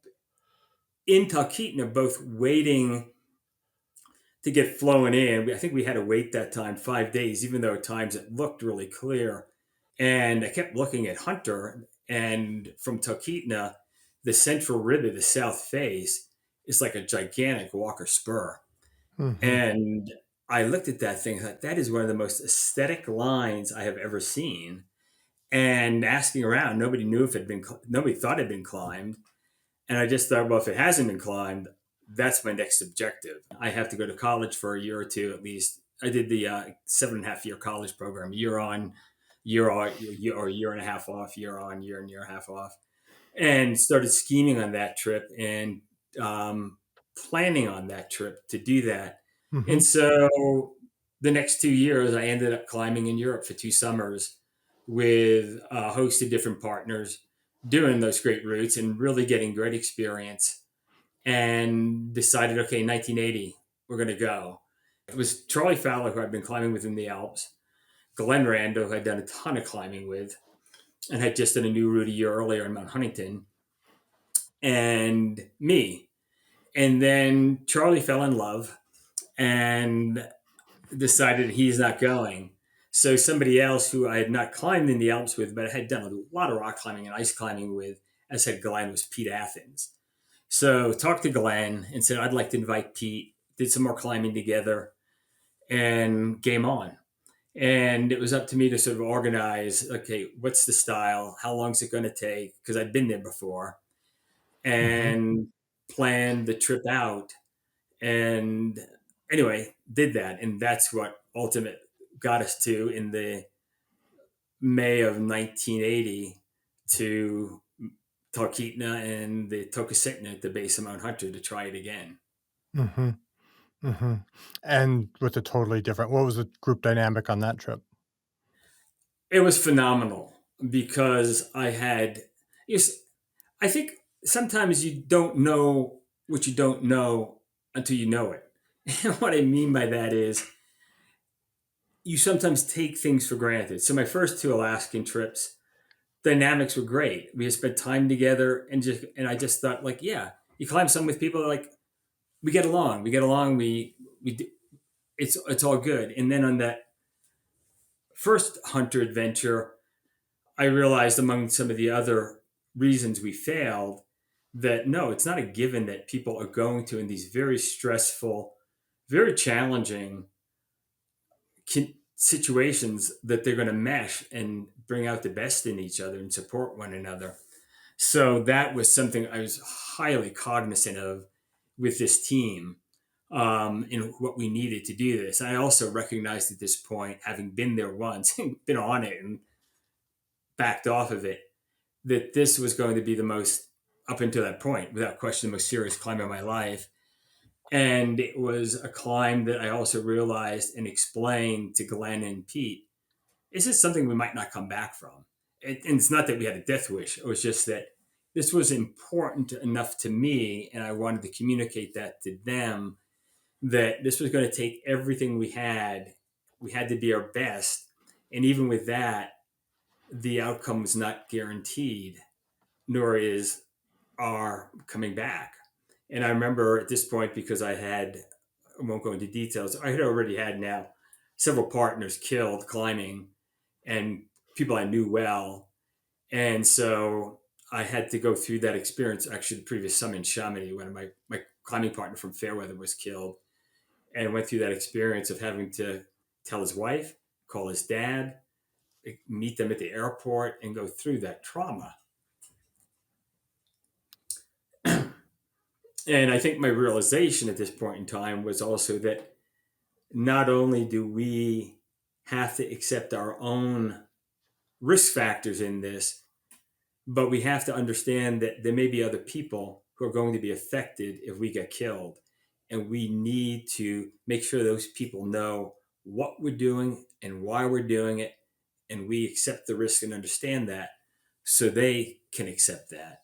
[SPEAKER 2] in Talkeetna, both waiting to get flown in, I think we had to wait that time 5 days, even though at times it looked really clear. And I kept looking at Hunter, and from Talkeetna, the central rib of the south face is like a gigantic Walker spur.
[SPEAKER 1] Mhm.
[SPEAKER 2] And I looked at that thing, I thought, that is one of the most aesthetic lines I have ever seen. And asking around, nobody knew if it had been, nobody thought it had been climbed. And I just thought, well, if it hasn't been climbed, that's my next objective. I have to go to college for a year or two at least. I did the 7.5 year college program, year on, year on, or year and a half off, year on, year and year and a half off, and started scheming on that trip and um, planning on that trip to do that. And
[SPEAKER 1] Mhm.
[SPEAKER 2] so the next 2 years, I ended up climbing in Europe for 2 summers with a host of different partners doing those great routes and really getting great experience. And decided, okay, 1980, we're going to go. It was Charlie Fowler, who I'd been climbing with in the Alps, Glenn Rando, who I'd done a ton of climbing with, and had just done a new route a year earlier in Mount Huntington, and me. And then Charlie fell in love and decided he's not going. So somebody else who I had not climbed in the Alps with, but I had done a lot of rock climbing and ice climbing with, as said Glenn, was Pete Athens. So talked to Glenn and said, I'd like to invite Pete, did some more climbing together, and game on. And it was up to me to sort of organize, okay, what's the style? How long is it going to take? Because I'd been there before,
[SPEAKER 1] Mhm.
[SPEAKER 2] and plan the trip out. And anyway, did that. And that's what ultimate got us to in the May of 1980 to Talkeetna and the Tokasitna at the base of Mount Hunter to try it again.
[SPEAKER 1] Mhm. Mhm. And with a totally different what was the group dynamic on that trip?
[SPEAKER 2] It was phenomenal because you s- I think sometimes you don't know what you don't know until you know it. And what I mean by that is you sometimes take things for granted. So my first two Alaskan trips, dynamics were great. We had spent time together and I just thought like, yeah, you climb some with people like we get along, it's all good. And then on that first hunter adventure, I realized among some of the other reasons we failed that no, it's not a given that people are going to in these very stressful, very challenging situations that they're going to mesh and bring out the best in each other and support one another. So that was something I was highly cognizant of with this team and what we needed to do this. I also recognized at this point, having been there once and been on it and backed off of it, that this was going to be the most, up until that point, without question, the most serious climb of my life. And it was a climb that I also realized and explained to Glenn and Pete. This is something we might not come back from. And it's not that we had a death wish. It was just that this was important enough to me, and I wanted to communicate that to them that this was going to take everything we had. We had to be our best. And even with that, the outcome was not guaranteed, nor is our coming back. And I remember at this point, because I won't go into details, I had already had now several partners killed climbing and people I knew well. And so I had to go through that experience. Actually, the previous summit in Chamonix, when my climbing partner from Fairweather was killed, and went through that experience of having to tell his wife, call his dad, meet them at the airport, and go through that trauma. And I think my realization at this point in time was also that not only do we have to accept our own risk factors in this, but we have to understand that there may be other people who are going to be affected if we get killed. And we need to make sure those people know what we're doing and why we're doing it. And we accept the risk and understand that so they can accept that.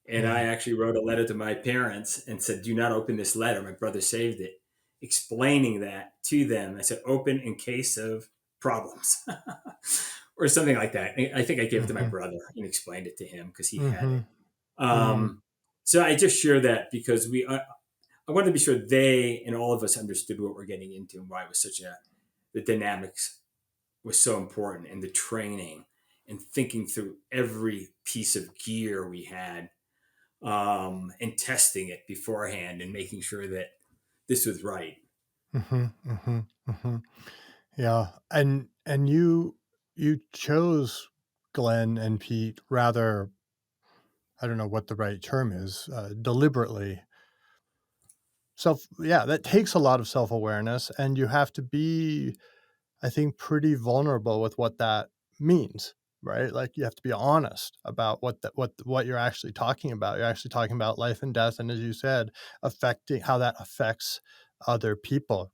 [SPEAKER 2] And I
[SPEAKER 1] Mm.
[SPEAKER 2] actually wrote a letter to my parents and said, do not open this letter. My brother saved it, explaining that to them. I said, open in case of problems or something like that. I think I gave it to my
[SPEAKER 1] Mhm.
[SPEAKER 2] brother and explained it to him because he had it.
[SPEAKER 1] Mhm. Mm.
[SPEAKER 2] Um, so I just share that because I wanted to be sure they and all of us understood what we're getting into and why it was the dynamics was so important and the training and thinking through every piece of gear we had and testing it beforehand and making sure that this was right.
[SPEAKER 1] Mhm. Mhm. Mhm. Yeah, and you chose Glenn and Pete rather I don't know what the right term is, deliberately. Yeah, that takes a lot of self-awareness, and you have to be, I think, pretty vulnerable with what that means, right? Like, you have to be honest about what you're actually talking about. You're actually talking about life and death, and as you said, affecting how that affects other people,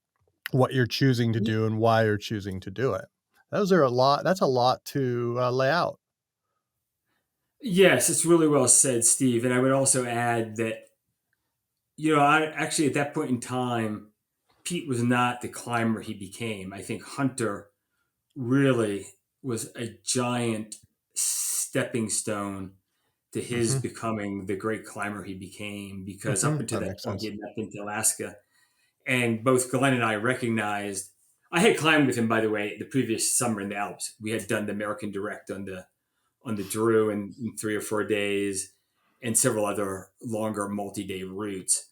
[SPEAKER 1] what you're choosing to do and why you're choosing to do it. That's a lot to, lay out.
[SPEAKER 2] Yes, it's really well said, Steve. And I would also add that, I actually at that point in time, Pete was not the climber he became. I think Hunter really was a giant stepping stone to his
[SPEAKER 1] Mhm,
[SPEAKER 2] becoming the great climber he became because up
[SPEAKER 1] mhm,
[SPEAKER 2] until
[SPEAKER 1] that
[SPEAKER 2] that
[SPEAKER 1] makes
[SPEAKER 2] point he
[SPEAKER 1] sense.
[SPEAKER 2] had not been to Alaska. And both Glenn and I recognized I had climbed with him, by the way, the previous summer in the Alps. We had done the American Direct on the Drew in 3 or 4 days and several other longer multi-day routes.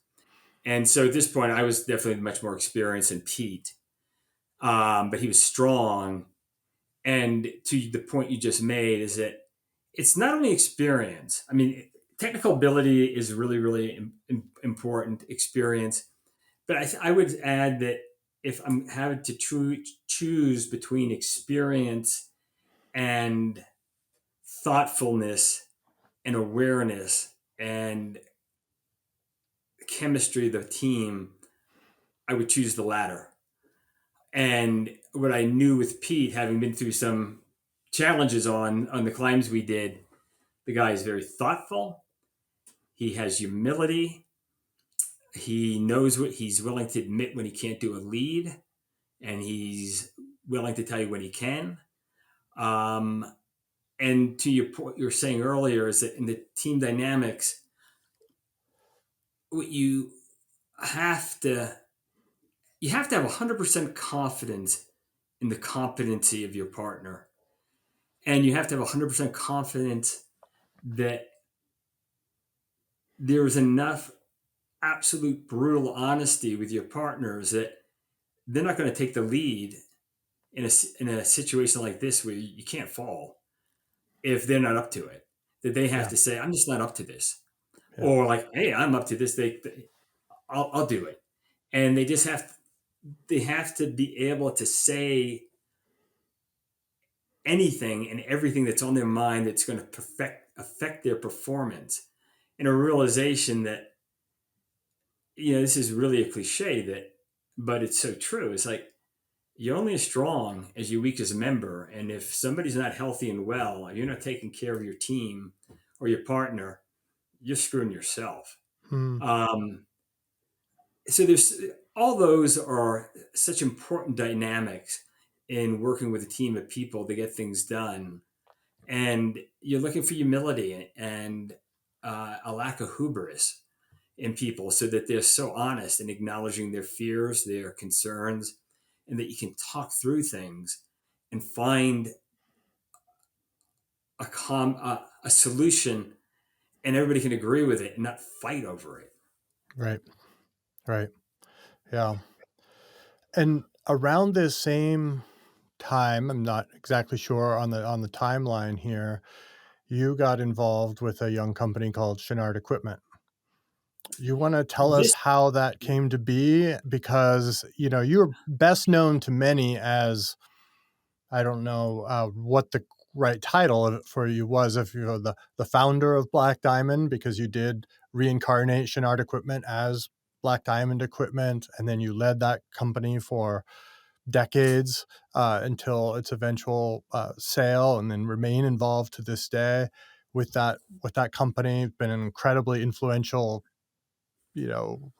[SPEAKER 2] And so at this point, I was definitely much more experienced than Pete, but he was strong. And to the point you just made is that it's not only experience. I mean, technical ability is really, really important experience. But I would add that if I'm having to choose between experience and thoughtfulness and awareness and chemistry of the team, I would choose the latter. And what I knew with Pete, having been through some challenges on the climbs we did, the guy is very thoughtful. He has humility. He knows what he's willing to admit when he can't do a lead, and he's willing to tell you when he can. Um, and to your point, you were saying earlier is that in the team dynamics, what have to you have to have 100% confidence in the competency of your partner, and you have to have 100% confidence that there is enough absolute brutal honesty with your partners that they're not going to take the lead in a situation like this where you can't fall if they're not up to it. That they have
[SPEAKER 1] Yeah.
[SPEAKER 2] to say, "I'm just not up to this,"
[SPEAKER 1] Yeah.
[SPEAKER 2] or like, "Hey, I'm up to this. I'll do it," and they have to be able to say anything and everything that's on their mind that's going to affect their performance, and a realization that this is really a cliche but it's so true. It's like you're only as strong as your weakest member. And if somebody's not healthy and well, you're not taking care of your team or your partner, you're screwing yourself.
[SPEAKER 1] Hmm.
[SPEAKER 2] Um, so there's all those are such important dynamics in working with a team of people to get things done. And you're looking for humility and a lack of hubris in people so that they're so honest in acknowledging their fears, their concerns, and that you can talk through things and find a solution and everybody can agree with it and not fight over it.
[SPEAKER 1] Right. Right. Yeah. And around this same time, I'm not exactly sure on the timeline here, you got involved with a young company called Chenard Equipment. You wanna tell us
[SPEAKER 2] This
[SPEAKER 1] how that came to be? Because, you're best known to many as, I don't know, what the right title of it for you was, if you're the founder of Black Diamond, because you did reincarnate Chenard Equipment as Black Diamond Equipment, and then you led that company for decades, until its eventual, sale, and then remain involved to this day with that company. Been an incredibly influential, you know,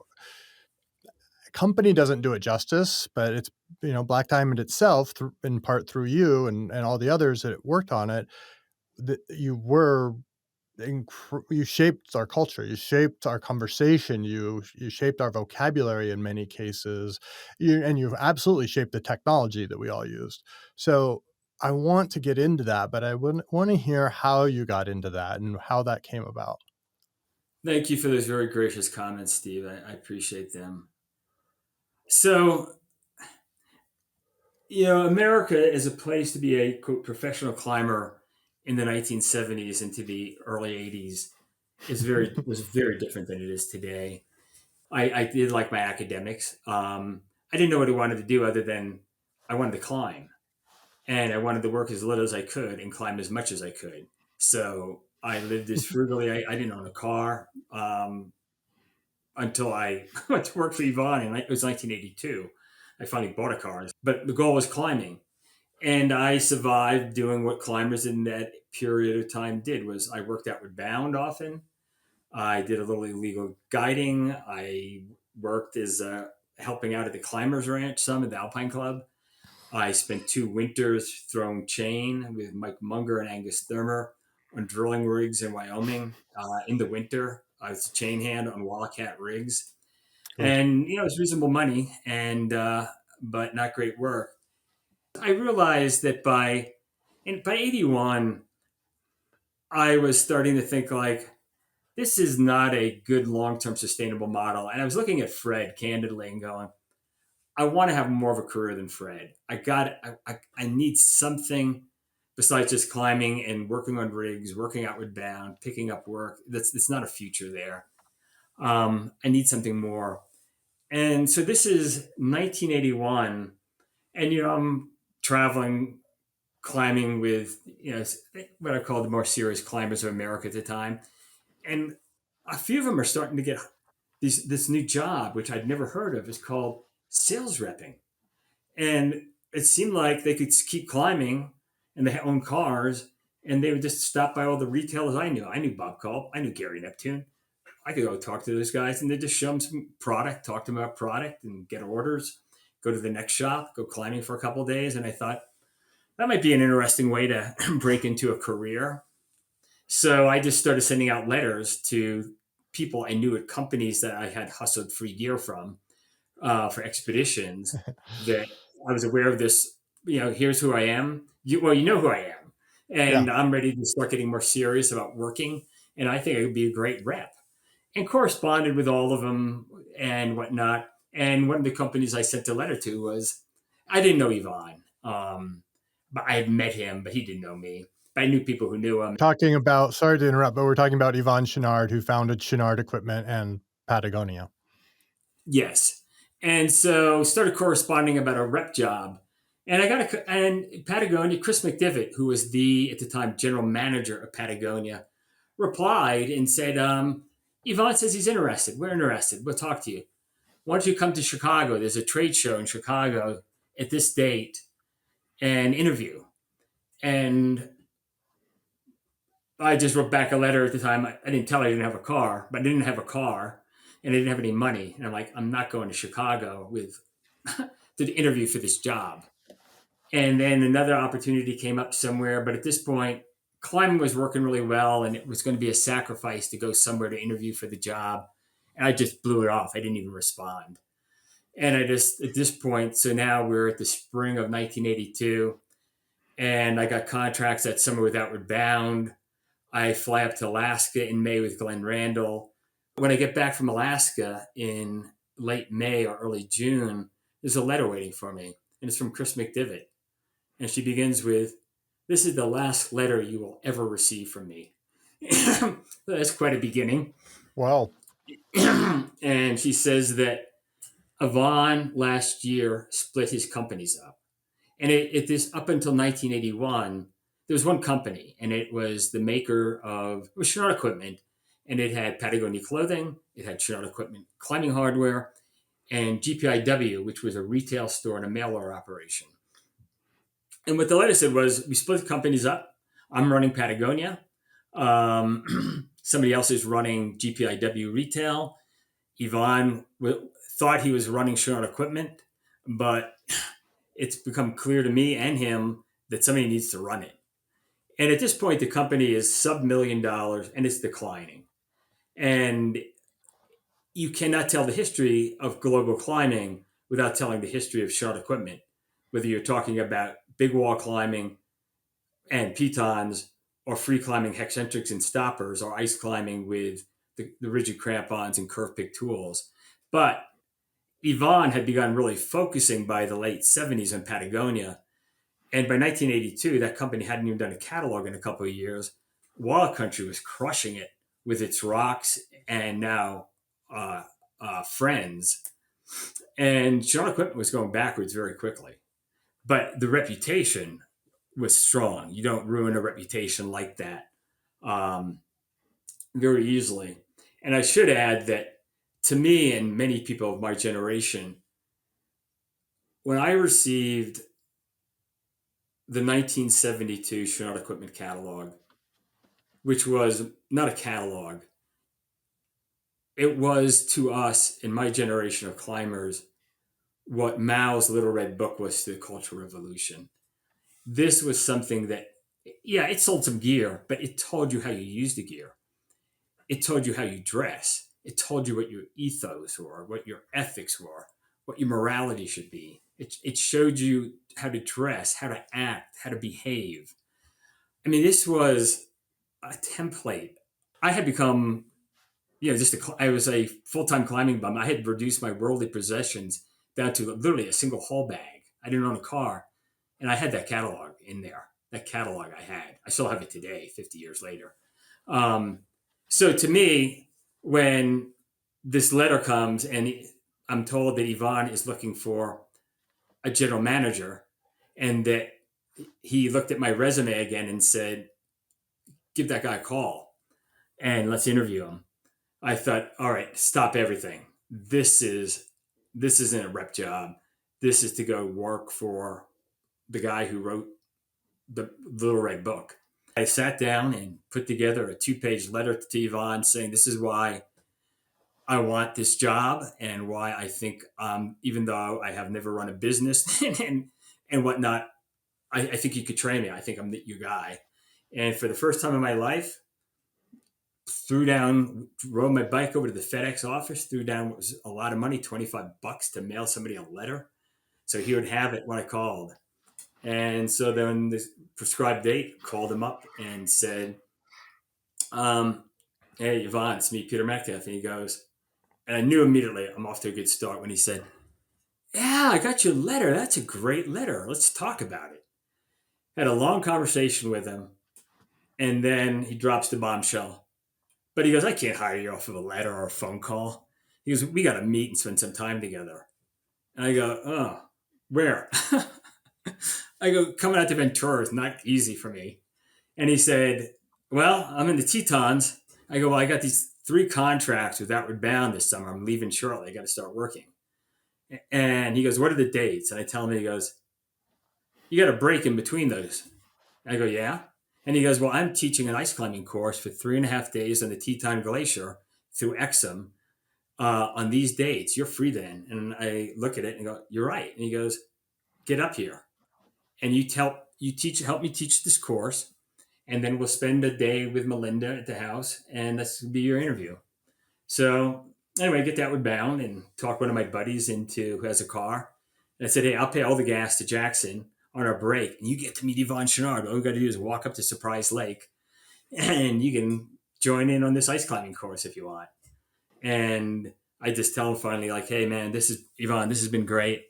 [SPEAKER 1] company doesn't do it justice, but it's, Black Diamond itself, in part through you and all the others that worked on it, that you shaped our culture, you shaped our conversation, you shaped our vocabulary in many cases, and you've absolutely shaped the technology that we all used. So I want to get into that, but I want to hear how you got into that and how that came about.
[SPEAKER 2] Thank you for those very gracious comments, Steve. I appreciate them. So, America is a place to be a quote, professional climber in the 1970s into the early 80s was very different than it is today. I did like my academics. I didn't know what I wanted to do other than I wanted to climb, and I wanted to work as little as I could and climb as much as I could. So I lived as frugally. I didn't own a car until I went to work for Yvonne, and it was 1982. I finally bought a car, but the goal was climbing, and I survived doing what climbers in that period of time did. Was I worked out with Bound often. I did a little illegal guiding. I worked as helping out at the Climbers Ranch, some at the Alpine Club. I spent 2 winters throwing chain with Mike Munger and Angus Thurmer on drilling rigs in Wyoming. In the winter, I was a chain hand on Wildcat rigs,
[SPEAKER 1] Cool.
[SPEAKER 2] and it was reasonable money and but not great work. I realized that by 81, I was starting to think like this is not a good long term sustainable model. And I was looking at Fred candidly and going, I want to have more of a career than Fred. I need something besides just climbing and working on rigs, working out with Bound, picking up work. That's not a future there. I need something more. And so this is 1981, and I'm traveling, climbing with what I call the more serious climbers of America at the time, and a few of them are starting to get this new job, which I'd never heard of. Is called sales repping. And it seemed like they could keep climbing and they own cars and they would just stop by all the retailers I knew. I knew Bob Culp. I knew Gary Neptune. I could go talk to those guys and they just show them some product, talk to them about product and get orders, go to the next shop, go climbing for a couple of days. And I thought that might be an interesting way to break into a career. So I just started sending out letters to people I knew at companies that I had hustled free gear from for expeditions that I was aware of this. Here's who I am. You know who I am,
[SPEAKER 1] Yeah.
[SPEAKER 2] and I'm ready to start getting more serious about working. And I think I would be a great rep. And corresponded with all of them and whatnot. And one of the companies I sent a letter to was I didn't know Yvonne, but I had met him, but he didn't know me. But I knew people who knew him.
[SPEAKER 1] Talking about, sorry to interrupt, but we're talking about Yvonne Chenard, who founded Chenard Equipment and Patagonia.
[SPEAKER 2] Yes. And so started corresponding about a rep job. And and Patagonia, Chris McDivitt, who was at the time, general manager of Patagonia, replied and said, Yvonne says he's interested. We're interested. We'll talk to you. Why don't you come to Chicago? There's a trade show in Chicago at this date and interview. And I just wrote back a letter at the time. I didn't tell her I didn't have a car, but I didn't have a car and I didn't have any money. And I'm like, I'm not going to Chicago with to interview for this job. And then another opportunity came up somewhere. But at this point, climbing was working really well and it was going to be a sacrifice to go somewhere to interview for the job. And I just blew it off. I didn't even respond. And I just, at this point, so now we're at the spring of 1982 and I got contracts that summer with Outward Bound. I fly up to Alaska in May with Glenn Randall. When I get back from Alaska in late May or early June, there's a letter waiting for me, and it's from Chris McDivitt. And she begins with, "This is the last letter you will ever receive from me." That's quite a beginning.
[SPEAKER 1] Well,
[SPEAKER 2] And she says that Avon last year split his companies up. And this up until 1981, there was one company, and it was the maker of it was Chinook equipment, and it had Patagonia clothing, it had Chinook equipment climbing hardware, and GPIW, which was a retail store and a mail order operation. And what the letter said was, we split the companies up. I'm running Patagonia. Somebody else is running GPIW retail. Yvonne thought he was running Chinook equipment, but it's become clear to me and him that somebody needs to run it. And at this point, the company is sub $1 million and it's declining. And you cannot tell the history of global climbing without telling the history of short equipment, whether you're talking about big wall climbing and pitons or free climbing hexcentrics and stoppers or ice climbing with the rigid crampons and curve pick tools. But Yvonne had begun really focusing by the late 70s on Patagonia. And by 1982, that company hadn't even done a catalog in a couple of years. Wild Country was crushing it with its rocks and now Friends. And Sean Equipment was going backwards very quickly. But the reputation was strong. You don't ruin a reputation like that um, very easily. And I should add that to me and many people of my generation, when I received the 1972 Chinook Equipment catalog, which was not a catalog, it was to us in my generation of climbers what Mao's Little Red Book was to the Cultural Revolution. This was something that, yeah, it sold some gear, but it told you how you use the gear. It told you how you dress. It told you what your ethos were, what your ethics were, what your morality should be. It showed you how to dress, how to act, how to behave. I mean, this was a template. I had become, I was a full time climbing bum. I had reduced my worldly possessions down to literally a single haul bag. I didn't own a car. And I had that catalog in there. That catalog I had. I still have it today, 50 years later. Um, so to me, when this letter comes and I'm told that Yvonne is looking for a general manager and that he looked at my resume again and said, give that guy a call and let's interview him. I thought, all right, stop everything. this isn't a rep job. This is to go work for the guy who wrote the Little Red Book. I sat down and put together a 2-page letter to Yvonne saying, this is why I want this job and why I think, even though I have never run a business and whatnot, I think you could train me. I think I'm your guy. And for the first time in my life, rode my bike over to the FedEx office, threw down what was a lot of money, $25 to mail somebody a letter. So he would have it when I called. And so then the prescribed date, called him up and said, um, hey, Yvonne, it's me, Peter Metcalf. And he goes, and I knew immediately I'm off to a good start when he said, yeah, I got your letter. That's a great letter. Let's talk about it. Had a long conversation with him. And then he drops the bombshell. But he goes, I can't hire you off of a letter or a phone call. He goes, we got to meet and spend some time together. And I go, oh, where? I go, coming out to Ventura is not easy for me. And he said, well, I'm in the Tetons. I go, well, I got these 3 contracts with Outward Bound this summer. I'm leaving shortly. I got to start working. And he goes, what are the dates? And I tell him, he goes, you got a break in between those. And I go, yeah. And he goes, well, I'm teaching an ice climbing course for 3.5 days on the Teton Glacier through Exum on these dates. You're free then. And I look at it and go, you're right. And he goes, get up here and help me teach this course. And then we'll spend a day with Melinda at the house and that's be your interview. So anyway, I get that with Bound and talk one of my buddies into who has a car. And I said, hey, I'll pay all the gas to Jackson on our break. And you get to meet Yvonne Chenard. All we got to do is walk up to Surprise Lake and you can join in on this ice climbing course if you want. And I just tell him finally, like, hey, man, this is Yvonne, this has been great.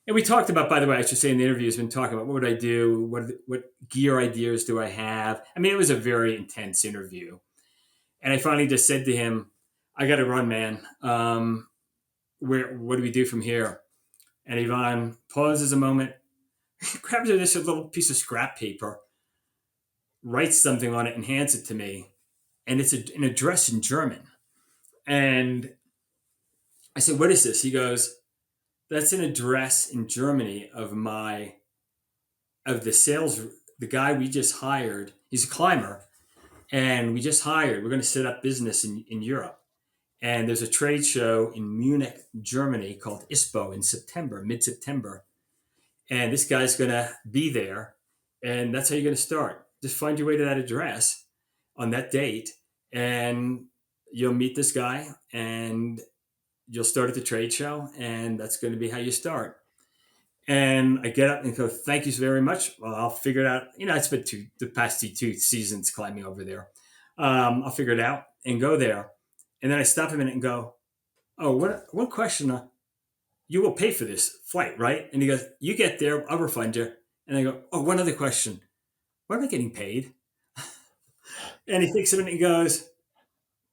[SPEAKER 2] And we talked about, by the way, I should say in the interview, has been talking about what would I do? What gear ideas do I have? I mean, it was a very intense interview. And I finally just said to him, I got to run, man. What do we do from here? And Yvonne pauses a moment, grabs this little piece of scrap paper, writes something on it, and hands it to me. And it's an address in German. And I said, what is this? He goes, that's an address in Germany the guy we just hired. He's a climber, and we just hired. We're going to set up business in Europe. And there's a trade show in Munich, Germany called ISPO in September, mid-September. And this guy's going to be there. And that's how you're going to start. Just find your way to that address on that date. And you'll meet this guy and you'll start at the trade show. And that's going to be how you start. And I get up and go, thank you very much. Well, I'll figure it out. I spent the past 2 seasons climbing over there. I'll figure it out and go there. And then I stop a minute and go, oh, one question. You will pay for this flight, right? And he goes, you get there, I'll refund you. And I go, oh, one other question. What am I getting paid? And he thinks of it and he goes,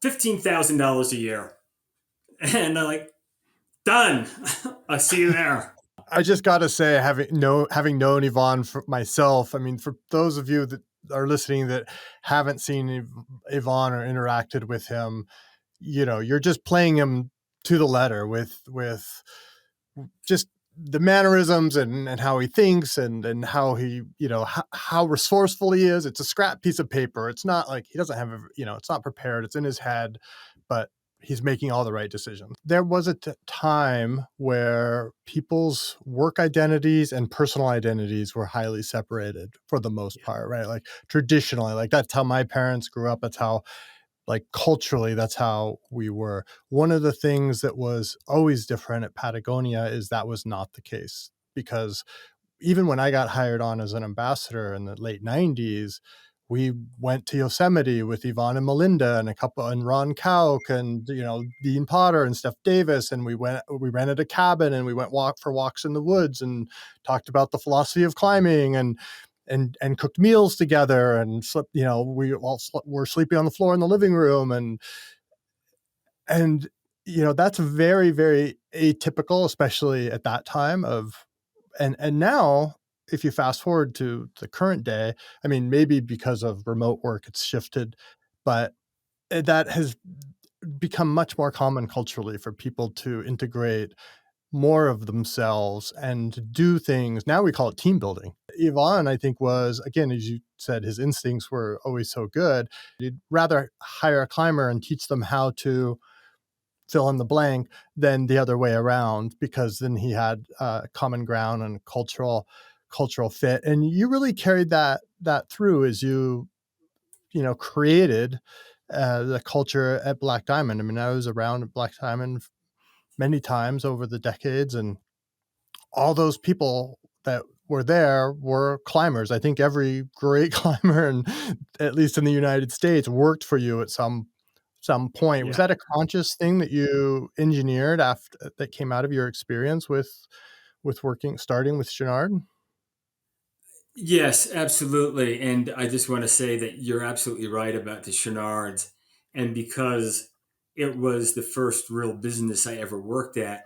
[SPEAKER 2] $15,000 a year. And I'm like, done. I'll see you there.
[SPEAKER 1] I just got to say, having known Yvonne for myself, I mean, for those of you that are listening that haven't seen Yvonne or interacted with him, you're just playing him to the letter with just the mannerisms and how he thinks and how he, how resourceful he is. It's a scrap piece of paper. It's not like he doesn't have, it's not prepared. It's in his head, but he's making all the right decisions. There was a time where people's work identities and personal identities were highly separated for the most part, right? Like traditionally, like that's how my parents grew up. That's how, like culturally, that's how we were. One of the things that was always different at Patagonia is that was not the case, because even when I got hired on as an ambassador in the late 90s, we went to Yosemite with Yvonne and Melinda and Ron Kauk and, Dean Potter and Steph Davis. And we rented a cabin and we went for walks in the woods and talked about the philosophy of climbing and cooked meals together and slept, we're sleeping on the floor in the living room. And, that's very, very atypical, especially at that time and now, if you fast forward to the current day, I mean, maybe because of remote work, it's shifted, but that has become much more common culturally for people to integrate more of themselves and to do things. Now we call it team building. Yvonne, I think, was, again, as you said, his instincts were always so good. He'd rather hire a climber and teach them how to fill in the blank than the other way around, because then he had common ground and cultural fit. And you really carried that through as created the culture at Black Diamond. I mean, I was around at Black Diamond many times over the decades, and all those people that were there were climbers. I think every great climber, and at least in the United States, worked for you at some point. Was
[SPEAKER 2] Yeah.
[SPEAKER 1] that a conscious thing that you engineered after that came out of your experience with working starting with Chenard?
[SPEAKER 2] Yes, absolutely. And I just want to say that you're absolutely right about the Chenards. And because it was the first real business I ever worked at,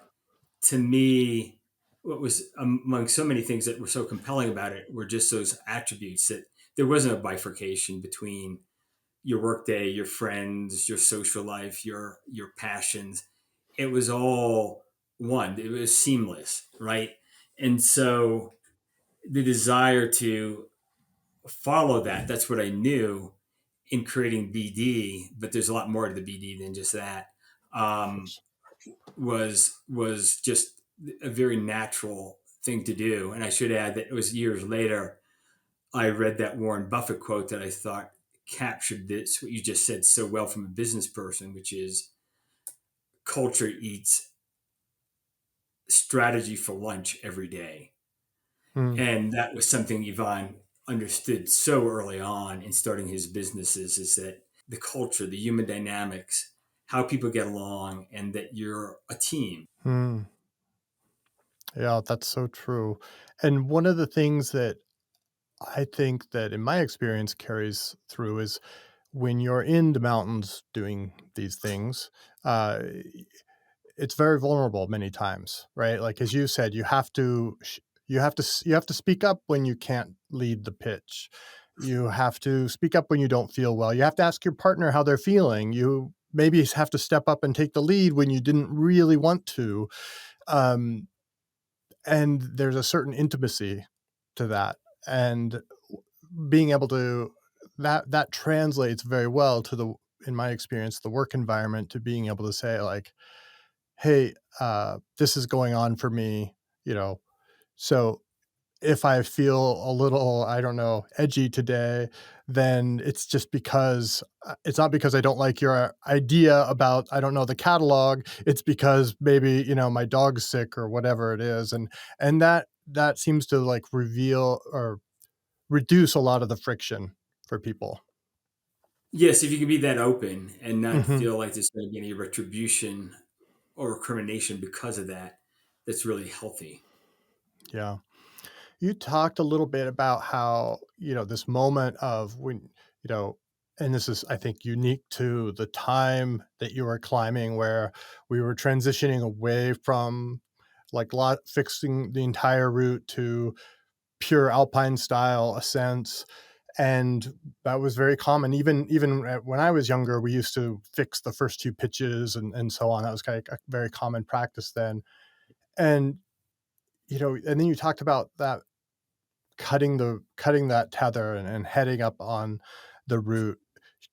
[SPEAKER 2] to me, what was among so many things that were so compelling about it were just those attributes that there wasn't a bifurcation between your workday, your friends, your social life, your passions. It was all one. It was seamless, right? And so the desire to follow that's what I knew in creating BD, but there's a lot more to the BD than just that. Um, was just a very natural thing to do. And I should add that it was years later I read that Warren Buffett quote that I thought captured this what you just said so well from a business person, which is culture eats strategy for lunch every day.
[SPEAKER 1] Hmm.
[SPEAKER 2] And that was something Yvonne understood so early on in starting his businesses, is that the culture, the human dynamics, how people get along, and that you're a team.
[SPEAKER 1] Hmm. Yeah, that's so true. And one of the things that I think that in my experience carries through is when you're in the mountains doing these things, uh, it's very vulnerable many times, right? Like as you said, you have to speak up when you can't lead the pitch. You have to speak up when you don't feel well. You have to ask your partner how they're feeling. You maybe have to step up and take the lead when you didn't really want to. Um, and there's a certain intimacy to that, and being able to that translates very well to the in my experience the work environment, to being able to say like, hey, this is going on for me, you know. So if I feel a little, I don't know, edgy today, then it's just because it's not because I don't like your idea about, I don't know, the catalog. It's because maybe, my dog's sick or whatever it is. And that seems to like reveal or reduce a lot of the friction for people.
[SPEAKER 2] Yes, if you can be that open and not
[SPEAKER 1] Hmm.
[SPEAKER 2] feel like there's going to be any retribution or recrimination because of that, that's really healthy.
[SPEAKER 1] Yeah. You talked a little bit about how, this moment of when, and this is, I think, unique to the time that you were climbing, where we were transitioning away from like lot fixing the entire route to pure alpine style ascents. And that was very common. Even when I was younger, we used to fix the first two pitches and so on. That was kind of a very common practice then. And, and then you talked about that cutting that tether and heading up on the route.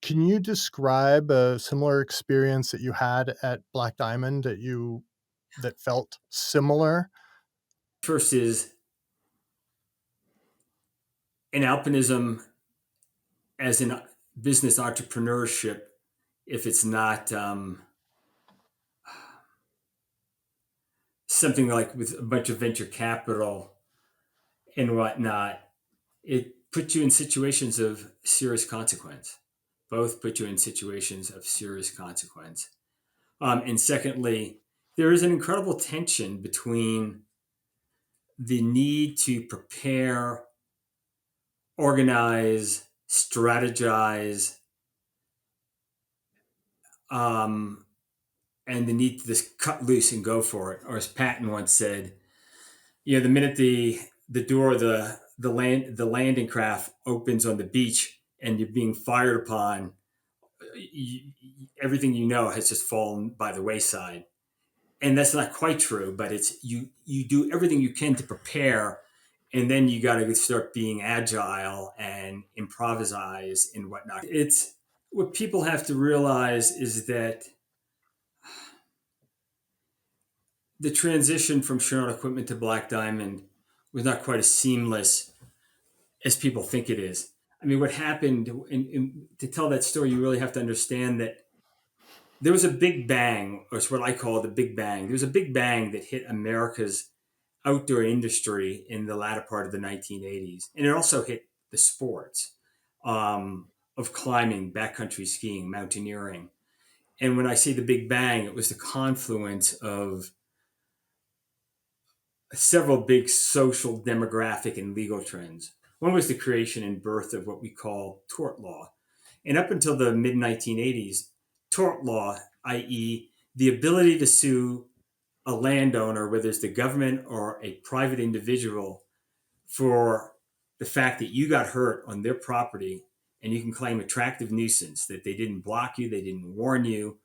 [SPEAKER 1] Can you describe a similar experience that you had at Black Diamond that felt similar?
[SPEAKER 2] First is in alpinism as in business entrepreneurship, if it's not something like with a bunch of venture capital and whatnot, it puts you in situations of serious consequence. Both put you in situations of serious consequence. And secondly, there is an incredible tension between the need to prepare, organize, strategize, um, and the need to just cut loose and go for it. Or as Patton once said, the minute the door of the landing craft opens on the beach and you're being fired upon, you, everything has just fallen by the wayside. And that's not quite true, but it's you do everything you can to prepare, and then you got to start being agile and improvise and whatnot. It's what people have to realize is that the transition from Chevron equipment to Black Diamond was not quite as seamless as people think it is. I mean, what happened, and to tell that story, you really have to understand that there was a big bang, or it's what I call the big bang. There was a big bang that hit America's outdoor industry in the latter part of the 1980s. And it also hit the sports of climbing, backcountry skiing, mountaineering. And when I say the big bang, it was the confluence of several big social, demographic, and legal trends. One was the creation and birth of what we call tort law. And up until the mid 1980s, tort law, i.e., the ability to sue a landowner, whether it's the government or a private individual, for the fact that you got hurt on their property, and you can claim attractive nuisance that they didn't block you, they didn't warn you,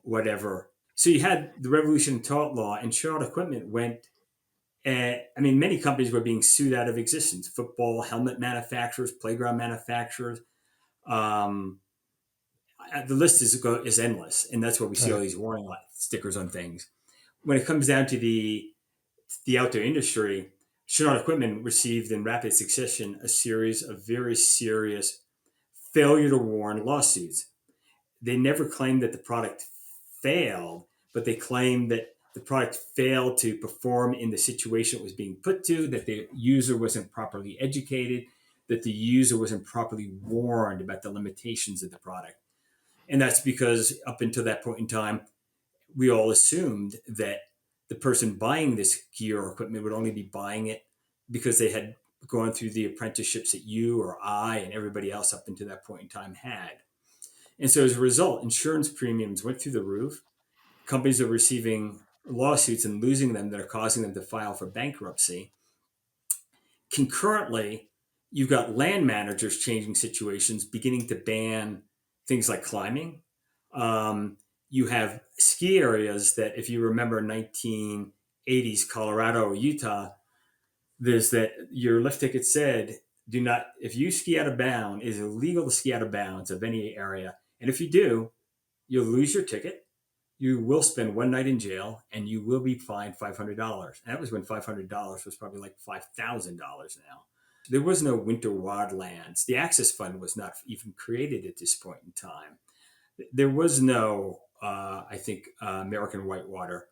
[SPEAKER 2] whatever. So you had the revolution in tort law, and Sherrod Equipment went. I mean, many companies were being sued out of existence: football helmet manufacturers, playground manufacturers. Um, the list is endless, and that's why we see all
[SPEAKER 1] Right.
[SPEAKER 2] these warning stickers on things. When it comes down to the outdoor industry, Chevron Equipment received in rapid succession a series of very serious failure to warn lawsuits. They never claimed that the product failed, but they claimed that the product failed to perform in the situation it was being put to, that the user wasn't properly educated, that the user wasn't properly warned about the limitations of the product. And that's because up until that point in time, we all assumed that the person buying this gear or equipment would only be buying it because they had gone through the apprenticeships that you or I and everybody else up until that point in time had. And so as a result, insurance premiums went through the roof. Companies are receiving lawsuits and losing them that are causing them to file for bankruptcy. Concurrently, you've got land managers changing situations, beginning to ban things like climbing. You have ski areas that, if you remember 1980s Colorado or Utah, there's that your lift ticket said, do not, if you ski out of bounds, it is illegal to ski out of bounds of any area. And if you do, you'll lose your ticket. You will spend one night in jail and you will be fined $500. And that was when $500 was probably like $5,000 now. There was no winter wildlands. The Access Fund was not even created at this point in time. There was no, I think, American Whitewater.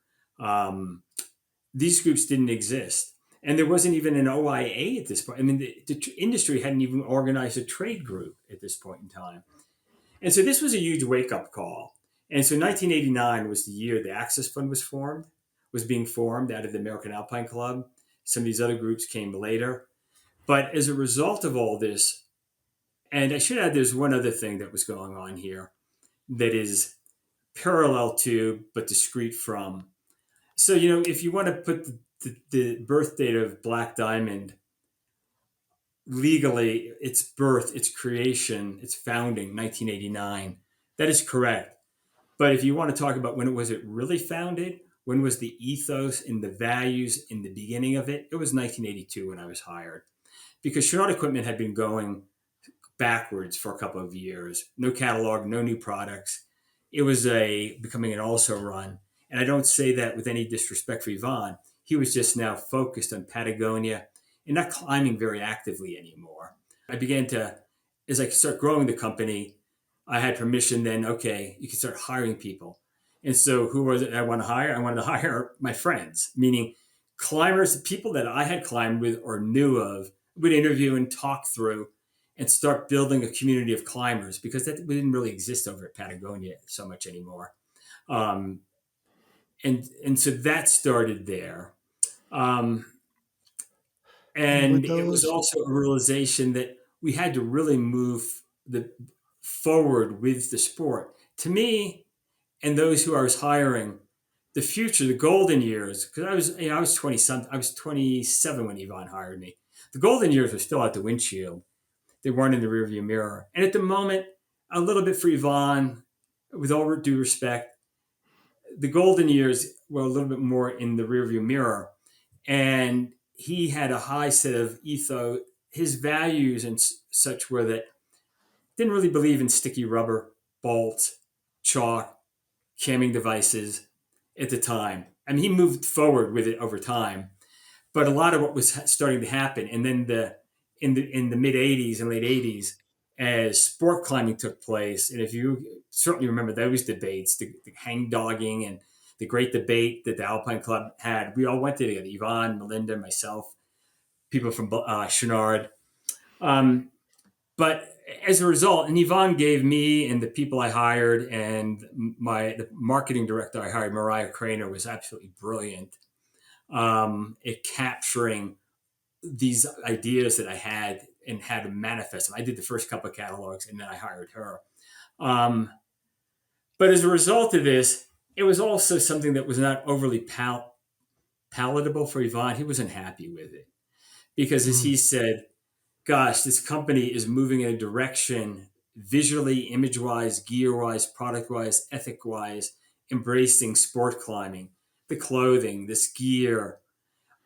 [SPEAKER 2] These groups didn't exist. And there wasn't even an OIA at this point. I mean, the industry hadn't even organized a trade group at this point in time. And so this was a huge wake up call. And so 1989 was the year the Access Fund was being formed out of the American Alpine Club. Some of these other groups came later. But as a result of all this, and I should add, there's one other thing that was going on here that is parallel to, but discrete from. So, if you want to put the birth date of Black Diamond legally, its birth, its creation, its founding, 1989, that is correct. But if you want to talk about when was it really founded, when was the ethos and the values in the beginning of it, it was 1982 when I was hired. Because Chevron Equipment had been going backwards for a couple of years. No catalog, no new products. It was becoming an also run. And I don't say that with any disrespect for Yvonne. He was just now focused on Patagonia and not climbing very actively anymore. I began to, as I start growing the company, I had permission then, okay, you can start hiring people. And so who was it I want to hire? I wanted to hire my friends, meaning climbers, people that I had climbed with or knew of, would interview and talk through and start building a community of climbers, because that didn't really exist over at Patagonia so much anymore. Um, and so that started there. Um,
[SPEAKER 1] And with
[SPEAKER 2] and it was
[SPEAKER 1] those,
[SPEAKER 2] also a realization that we had to really move the forward with the sport. To me, and those who I was hiring, the future, the golden years, because I was 20 something, I was 27 when Yvonne hired me. The golden years were still out the windshield. They weren't in the rearview mirror. And at the moment, a little bit for Yvonne, with all due respect, the golden years were a little bit more in the rearview mirror, and he had a high set of ethos. His values and such were that didn't really believe in sticky rubber, bolts, chalk, camming devices at the time. I mean, he moved forward with it over time, but a lot of what was starting to happen, and then the mid '80s and late '80s, as sport climbing took place, and if you certainly remember those debates, the hang dogging and the great debate that the Alpine Club had, we all went to together. Yvonne, Melinda, myself, people from Chenard. Um, but as a result, and Yvonne gave me and the people I hired and the marketing director I hired, Mariah Craner, was absolutely brilliant at capturing these ideas that I had and how to manifest them. I did the first couple of catalogs and then I hired her. Um, but as a result of this, it was also something that was not overly palatable for Yvonne. He wasn't happy with it because, as
[SPEAKER 1] Mm.
[SPEAKER 2] he said, gosh, this company is moving in a direction visually, image wise, gear wise, product wise, ethic wise, embracing sport climbing, the clothing, this gear.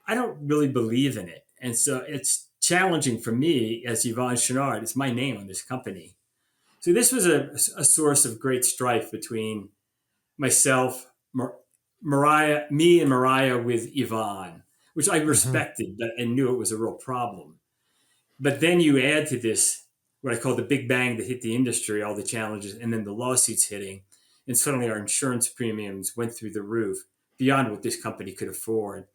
[SPEAKER 2] I don't really believe in it. And so it's challenging for me as Yvonne Chenard. It's my name on this company. So this was a source of great strife between myself, Mariah, me and Mariah with Yvonne, which I
[SPEAKER 1] Hmm.
[SPEAKER 2] respected, but I knew it was a real problem. But then you add to this what I call the big bang that hit the industry, all the challenges, and then the lawsuits hitting. And suddenly our insurance premiums went through the roof beyond what this company could afford.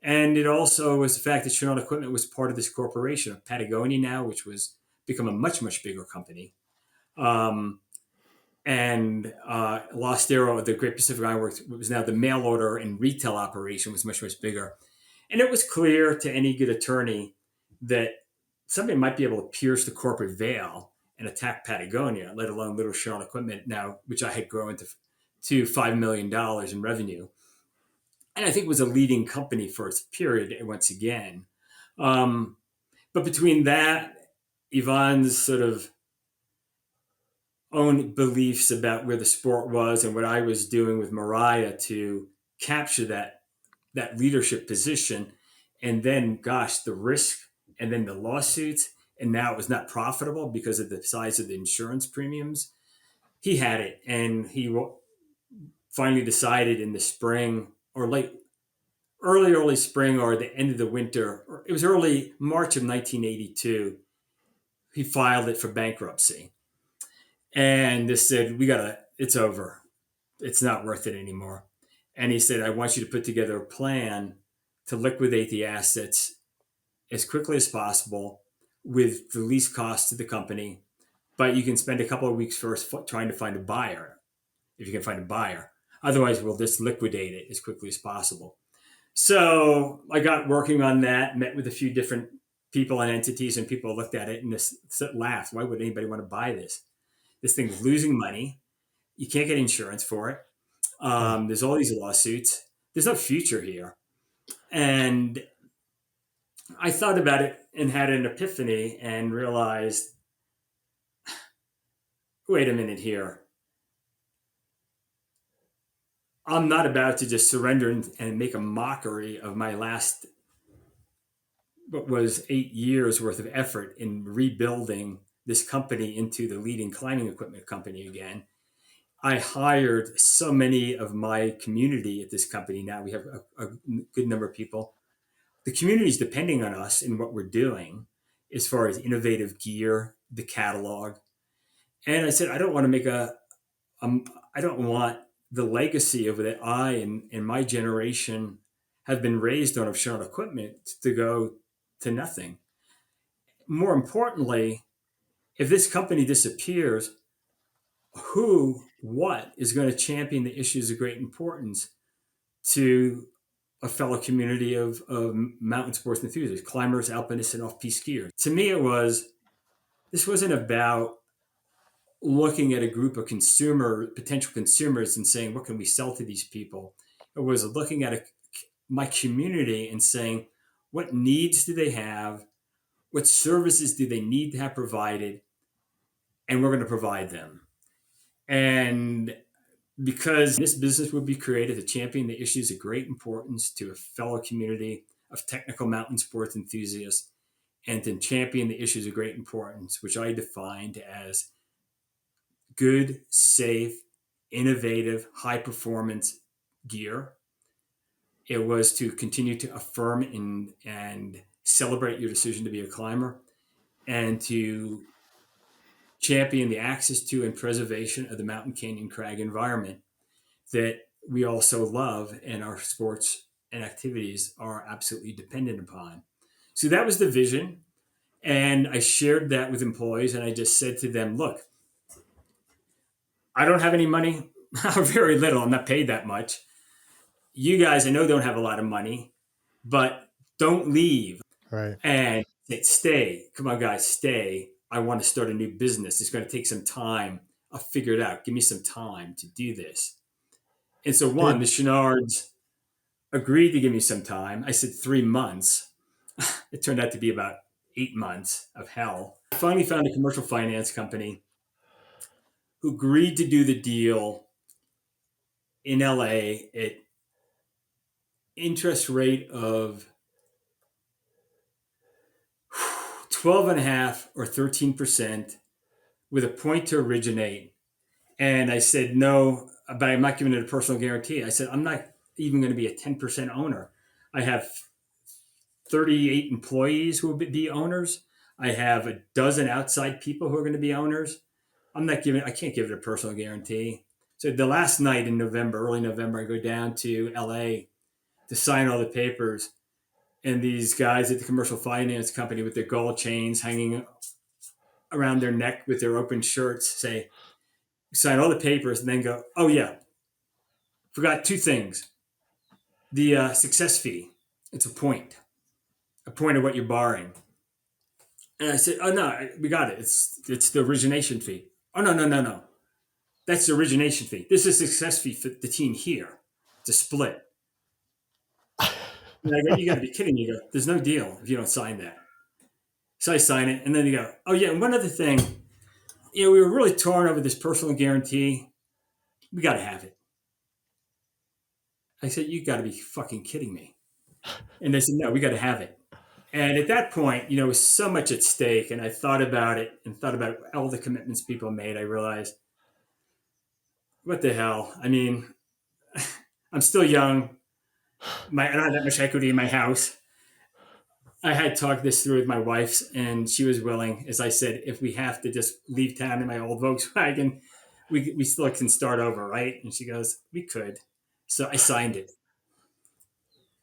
[SPEAKER 2] And it also was the fact that Chanel Equipment was part of this corporation of Patagonia now, which was become a much, much bigger company. Um, and Lost Arrow, the Great Pacific Ironworks, was now the mail order and retail operation was much, much bigger. And it was clear to any good attorney that somebody might be able to pierce the corporate veil and attack Patagonia, let alone Little Chanel Equipment now, which I had grown to $5 million in revenue. And I think it was a leading company for its period once again. Um, but between that, Yvonne's sort of own beliefs about where the sport was and what I was doing with Mariah to capture that leadership position, and then gosh, the risk, and then the lawsuits, and now it was not profitable because of the size of the insurance premiums. He had it, and he finally decided in the spring or late early spring or the end of the winter, or it was early March of 1982. He filed it for bankruptcy, and just said, "We gotta. It's over. It's not worth it anymore." And he said, "I want you to put together a plan to liquidate the assets as quickly as possible with the least cost to the company. But you can spend a couple of weeks first trying to find a buyer, if you can find a buyer. Otherwise, we'll just liquidate it as quickly as possible." So I got working on that, met with a few different people and entities, and people looked at it and just laughed. Why would anybody want to buy this? This thing's losing money. You can't get insurance for it.
[SPEAKER 1] Oh.
[SPEAKER 2] There's all these lawsuits. There's no future here. And I thought about it and had an epiphany and realized, wait a minute here. I'm not about to just surrender and make a mockery of my last, what was 8 years worth of effort in rebuilding this company into the leading climbing equipment company again. I hired so many of my community at this company. Now we have a good number of people. The community is depending on us in what we're doing as far as innovative gear, the catalog. And I said, I don't want to make um, I don't want the legacy of that and my generation have been raised on of shown equipment to go to nothing. More importantly, if this company disappears, what is going to champion the issues of great importance to a fellow community of mountain sports enthusiasts, climbers, alpinists, and off-piste skiers? To me, this wasn't about looking at a group of potential consumers and saying, what can we sell to these people? It was looking at my community and saying, what needs do they have? What services do they need to have provided? And we're going to provide them. And because this business would be created to champion the issues of great importance to a fellow community of technical mountain sports enthusiasts and to champion the issues of great importance, which I defined as good, safe, innovative, high performance gear. It was to continue to affirm and celebrate your decision to be a climber and to champion the access to and preservation of the mountain canyon crag environment that we also love and our sports and activities are absolutely dependent upon. So that was the vision. And I shared that with employees and I just said to them, look, I don't have any money, or very little. I'm not paid that much. You guys, I know, don't have a lot of money, but don't leave
[SPEAKER 1] Right.
[SPEAKER 2] and stay. Come on, guys, stay. I want to start a new business. It's going to take some time. I'll figure it out. Give me some time to do this. And so, one,
[SPEAKER 1] Did
[SPEAKER 2] the Chenards agreed to give me some time. I said 3 months. It turned out to be about 8 months of hell. I finally found a commercial finance company who agreed to do the deal in LA at interest rate of 12 and a half or 13% with a point to originate. And I said, no, but I'm not giving it a personal guarantee. I said, I'm not even going to be a 10% owner. I have 38 employees who will be owners. I have a dozen outside people who are going to be owners. I can't give it a personal guarantee. So the last night in November, early November, I go down to LA to sign all the papers. And these guys at the commercial finance company with their gold chains hanging around their neck with their open shirts say, sign all the papers and then go, oh, yeah, forgot two things. The success fee, it's a point of what you're borrowing. And I said, oh, no, we got it. It's the origination fee. Oh, no, no, no, no. That's the origination fee. This is success fee for the team here to split. And I go, you got to be kidding me. You go, there's no deal if you don't sign that. So I sign it. And then you go, oh, yeah, and one other thing. We were really torn over this personal guarantee. We got to have it. I said, you got to be fucking kidding me. And they said, no, we got to have it. And at that point, there was so much at stake. And I thought about it and thought about all the commitments people made. I realized, what the hell? I mean, I'm still young. I don't have that much equity in my house. I had talked this through with my wife, and she was willing. As I said, if we have to just leave town in my old Volkswagen, we still can start over, right? And she goes, we could. So I signed it.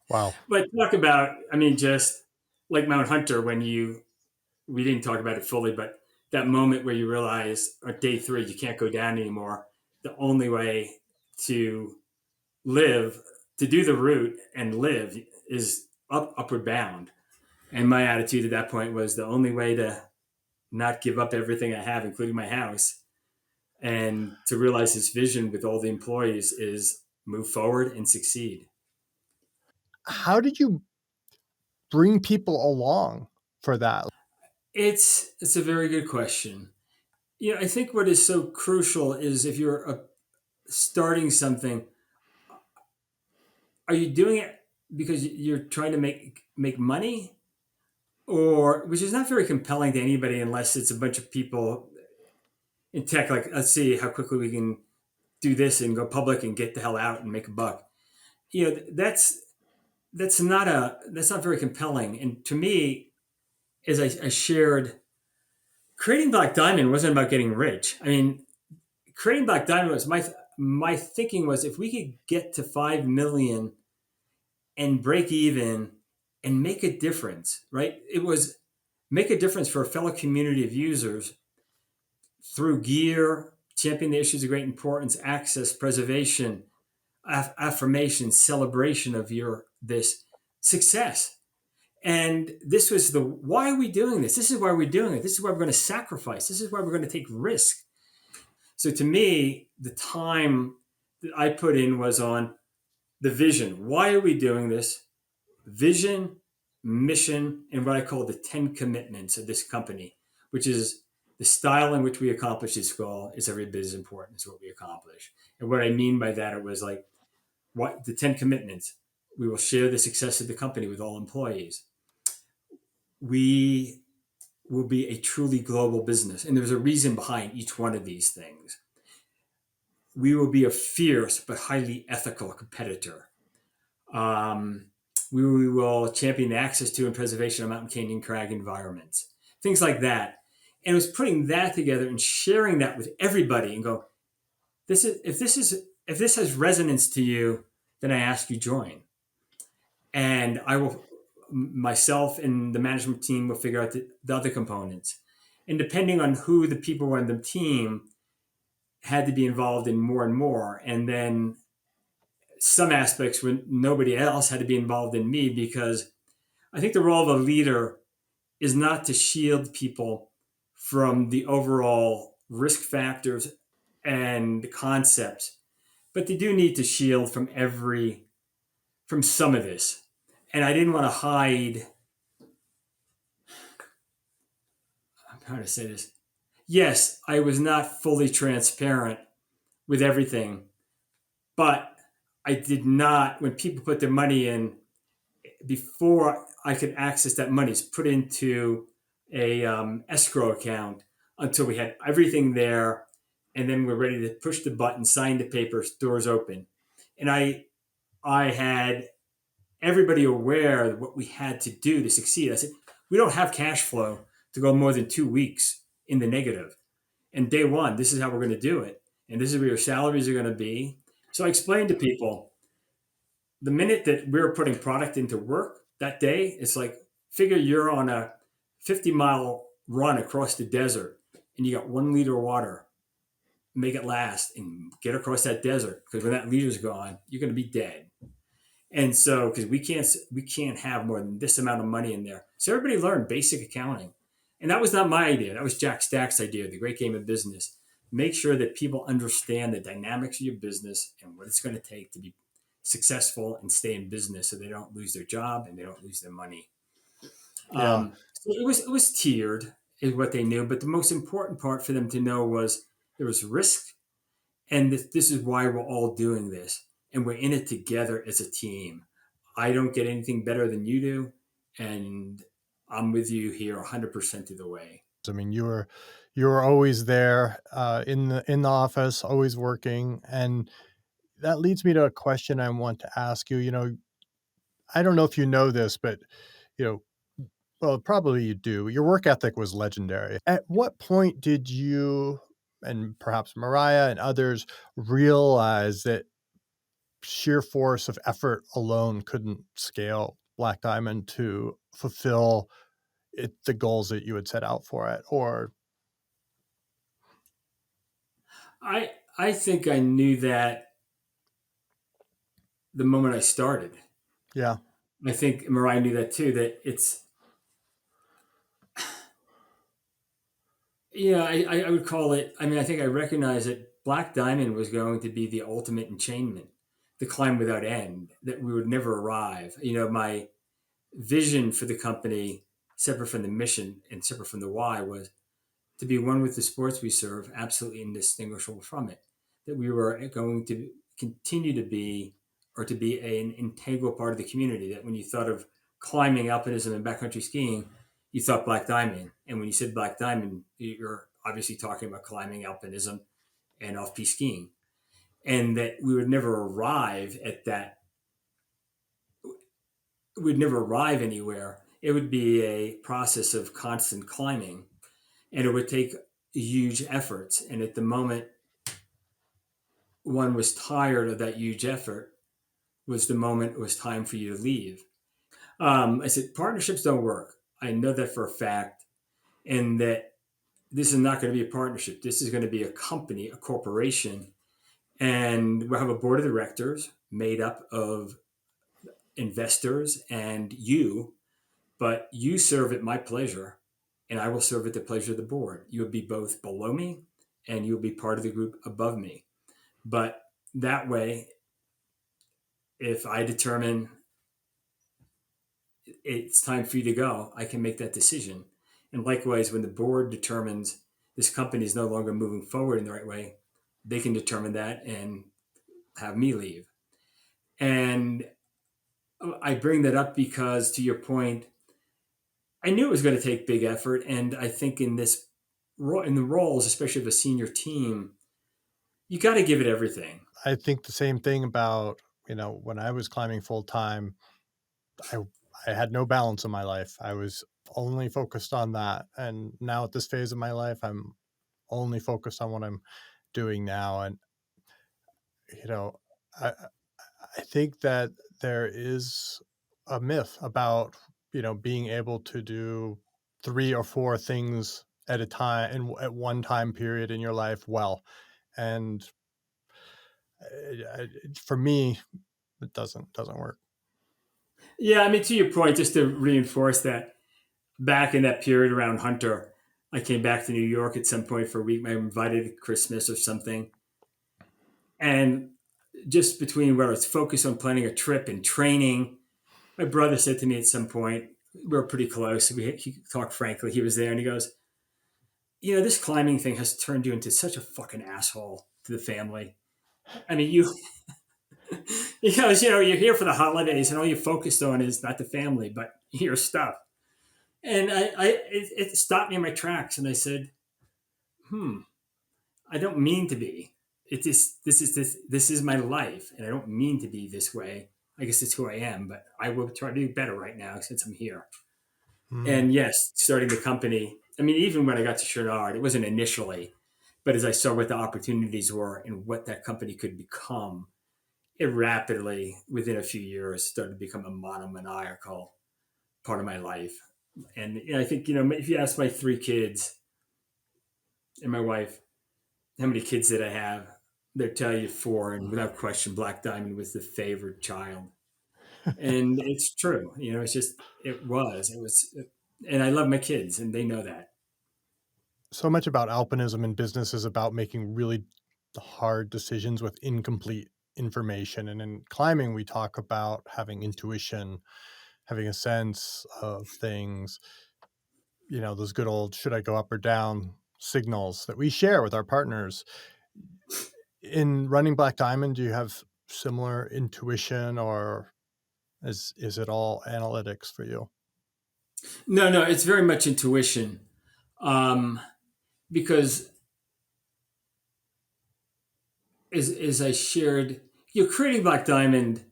[SPEAKER 1] wow.
[SPEAKER 2] But talk about, I mean, just like Mount Hunter, we didn't talk about it fully, but that moment where you realize on day 3, you can't go down anymore. The only way to live, to do the route and live is upward bound. And my attitude at that point was the only way to not give up everything I have, including my house, and to realize this vision with all the employees is move forward and succeed.
[SPEAKER 1] How did you bring people along for that?
[SPEAKER 2] It's a very good question. I think what is so crucial is if you're starting something, are you doing it because you're trying to make money, or which is not very compelling to anybody unless it's a bunch of people in tech. Like, let's see how quickly we can do this and go public and get the hell out and make a buck. That's not very compelling. And to me, as I shared, creating Black Diamond wasn't about getting rich. I mean, creating Black Diamond was my thinking was if we could get to 5 million and break even and make a difference, right? It was make a difference for a fellow community of users through gear, champion the issues of great importance, access, preservation, affirmation, celebration of this success. And this was why are we doing this? This is why we're doing it. This is why we're going to sacrifice. This is why we're going to take risk. So to me, the time that I put in was on the vision. Why are we doing this? Vision, mission, and what I call the 10 commitments of this company, which is The style in which we accomplish this goal is every bit as important as what we accomplish. And what I mean by that, it was like what the 10 commitments. We will share the success of the company with all employees. We will be a truly global business. And there's a reason behind each one of these things. We will be a fierce but highly ethical competitor. Um, we will champion access to and preservation of mountain canyon crag environments, things like that. And it was putting that together and sharing that with everybody and go, if this has resonance to you, then I ask you join. And I will myself and the management team will figure out the other components. And depending on who the people on the team had to be involved in more and more. And then some aspects when nobody else had to be involved in me because I think the role of a leader is not to shield people from the overall risk factors and concepts, but they do need to shield from some of this. And I didn't want to hide. I'm trying to say this. Yes, I was not fully transparent with everything, but I did not. When people put their money in, before I could access that money, it's put into a escrow account until we had everything there, and then we're ready to push the button, sign the papers, doors open, and I had everybody aware of what we had to do to succeed. I said, we don't have cash flow to go more than 2 weeks in the negative. And day one, this is how we're going to do it. And this is where your salaries are going to be. So I explained to people the minute that we're putting product into work that day, it's like figure you're on a 50-mile run across the desert and you got 1 liter of water. Make it last and get across that desert because when that liter's gone, you're going to be dead. And so, because we can't have more than this amount of money in there. So everybody learned basic accounting, and that was not my idea. That was Jack Stack's idea, the great game of business. Make sure that people understand the dynamics of your business and what it's going to take to be successful and stay in business, so they don't lose their job and they don't lose their money.
[SPEAKER 1] Yeah.
[SPEAKER 2] So it was tiered, is what they knew. But the most important part for them to know was there was risk, and this is why we're all doing this, and we're in it together as a team. I don't get anything better than you do, and I'm with you here 100% of the way.
[SPEAKER 1] I mean, you were always there in the office, always working, and that leads me to a question I want to ask you. I don't know if you know this, but you know, well, probably you do. Your work ethic was legendary. At what point did you and perhaps Mariah and others realize that sheer force of effort alone couldn't scale Black Diamond to fulfill the goals that you had set out for it? Or
[SPEAKER 2] I think I knew that the moment I started.
[SPEAKER 1] yeah,
[SPEAKER 2] I think Mariah knew that too. That it's I would call it. I mean, I think I recognized that Black Diamond was going to be the ultimate enchainment, the climb without end. That we would never arrive. My vision for the company, separate from the mission and separate from the why, was to be one with the sports we serve, absolutely indistinguishable from it. That we were going to continue to be, or to be an integral part of the community. That when you thought of climbing, alpinism, and backcountry skiing, you thought Black Diamond. And when you said Black Diamond, you're obviously talking about climbing, alpinism, and off-piste skiing. And that we would never arrive at that. We'd never arrive anywhere. It would be a process of constant climbing, and it would take huge efforts. And at the moment one was tired of that huge effort was the moment it was time for you to leave. I said, partnerships don't work. I know that for a fact, and that this is not going to be a partnership. This is going to be a company, a corporation, and we'll have a board of directors made up of investors and you, but you serve at my pleasure, and I will serve at the pleasure of the board. You will be both below me, and you'll be part of the group above me. But that way, if I determine it's time for you to go, I can make that decision. And likewise, when the board determines this company is no longer moving forward in the right way, they can determine that and have me leave. And I bring that up because, to your point, I knew it was going to take big effort, and I think in the roles, especially of a senior team, you got to give it everything.
[SPEAKER 1] I think the same thing about, when I was climbing full time, I I had no balance in my life. I was only focused on that. And now at this phase of my life, I'm only focused on what I'm doing now. And, you know, I I think that there is a myth about, being able to do 3 or 4 things at a time at one time period in your life well. And for me, it doesn't work.
[SPEAKER 2] Yeah, I mean, to your point, just to reinforce that, back in that period around Hunter, I came back to New York at some point for a week. I invited to Christmas or something, and just between where I was focused on planning a trip and training, my brother said to me at some point, we were pretty close. He talked frankly. He was there, and he goes, this climbing thing has turned you into such a fucking asshole to the family. I mean, you're here for the holidays, and all you're focused on is not the family, but your stuff. And it stopped me in my tracks, and I said, "Hmm, I don't mean to be. This is my life, and I don't mean to be this way. I guess it's who I am, but I will try to do better right now since I'm here."
[SPEAKER 1] Mm,
[SPEAKER 2] And yes, starting the company. I mean, even when I got to Chouinard, it wasn't initially, but as I saw what the opportunities were and what that company could become, it rapidly, within a few years, started to become a monomaniacal part of my life. And I think, if you ask my three kids and my wife, how many kids did I have? They'll tell you four, and without question, Black Diamond was the favorite child. And it's true. It's just, it was, and I love my kids, and they know that.
[SPEAKER 1] so much about alpinism and business is about making really hard decisions with incomplete information. And in climbing, we talk about having intuition, having a sense of things, those good old should I go up or down signals that we share with our partners. In running Black Diamond, do you have similar intuition, or is it all analytics for you?
[SPEAKER 2] No, no, it's very much intuition. Um, because as I shared, creating Black Diamond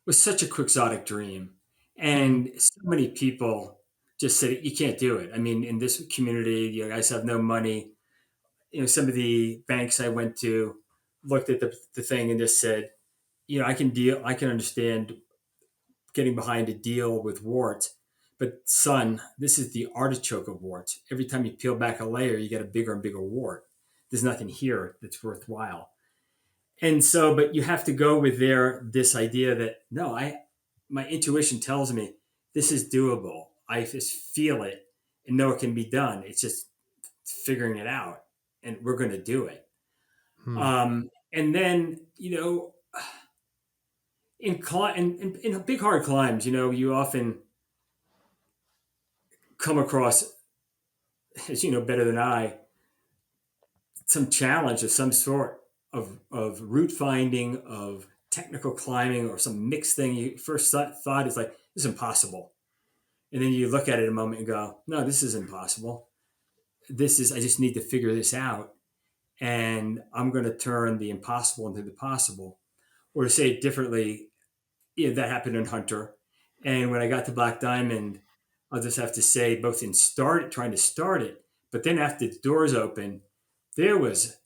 [SPEAKER 2] was such a quixotic dream.
[SPEAKER 1] Mm,
[SPEAKER 2] And so many people just said, you can't do it. I mean, in this community, you guys have no money. Some of the banks I went to looked at the thing and just said, I can understand getting behind a deal with warts. But son, this is the artichoke of warts. Every time you peel back a layer, you get a bigger and bigger wart. There's nothing here that's worthwhile. And so, but you have to go with this idea that no, my intuition tells me this is doable. I just feel it and know it can be done. It's just figuring it out, and we're going to do it.
[SPEAKER 1] mm.
[SPEAKER 2] And then in big hard climbs, you often come across, as you know better than I, some challenge of some sort of route finding, of technical climbing, or some mixed thing. You first thought is like, this is impossible, and then you look at it a moment and go, no, this is impossible. I just need to figure this out, and I'm going to turn the impossible into the possible. Or to say it differently, that happened in Hunter. And when I got to Black Diamond, I'll just have to say, both in trying to start it, but then after the doors open, there was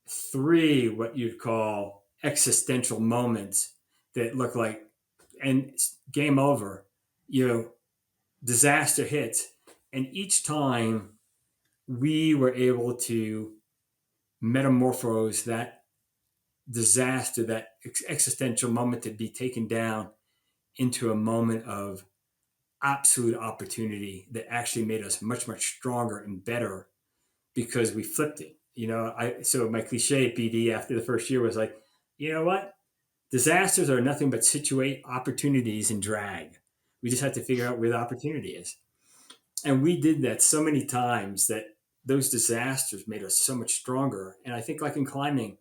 [SPEAKER 2] three what you'd call existential moments that look like, and game over. You know, Disaster hits, and each time we were able to metamorphose that disaster, that existential moment, to be taken down into a moment of absolute opportunity that actually made us much, much stronger and better because we flipped it. So my cliche at BD after the first year was like, you know what? Disasters are nothing but situate opportunities in drag. We just have to figure out where the opportunity is. And we did that so many times that those disasters made us so much stronger. And I think, like in climbing,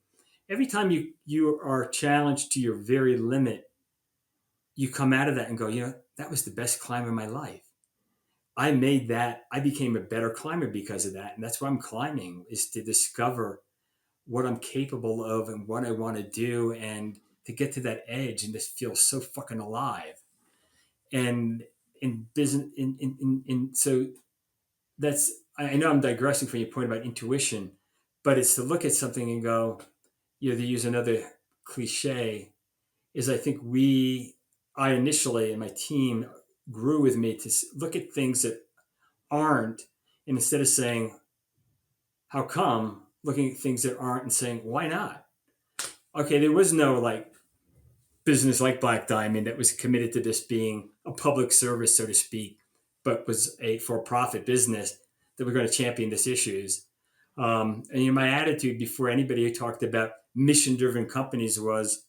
[SPEAKER 2] every time you are challenged to your very limit, you come out of that and go, that was the best climb of my life. I made that. I became a better climber because of that, and that's why I'm climbing, is to discover what I'm capable of and what I want to do, and to get to that edge and just feel so fucking alive. And in business, so that's, I know I'm digressing from your point about intuition, but it's to look at something and go, to use another cliche, is I think I initially and my team grew with me to look at things that aren't, and instead of saying, how come, looking at things that aren't and saying, why not? Okay, there was no like business like Black Diamond that was committed to this being a public service, so to speak, but was a for profit business that we're going to champion these issues. And my attitude before anybody talked about mission driven companies was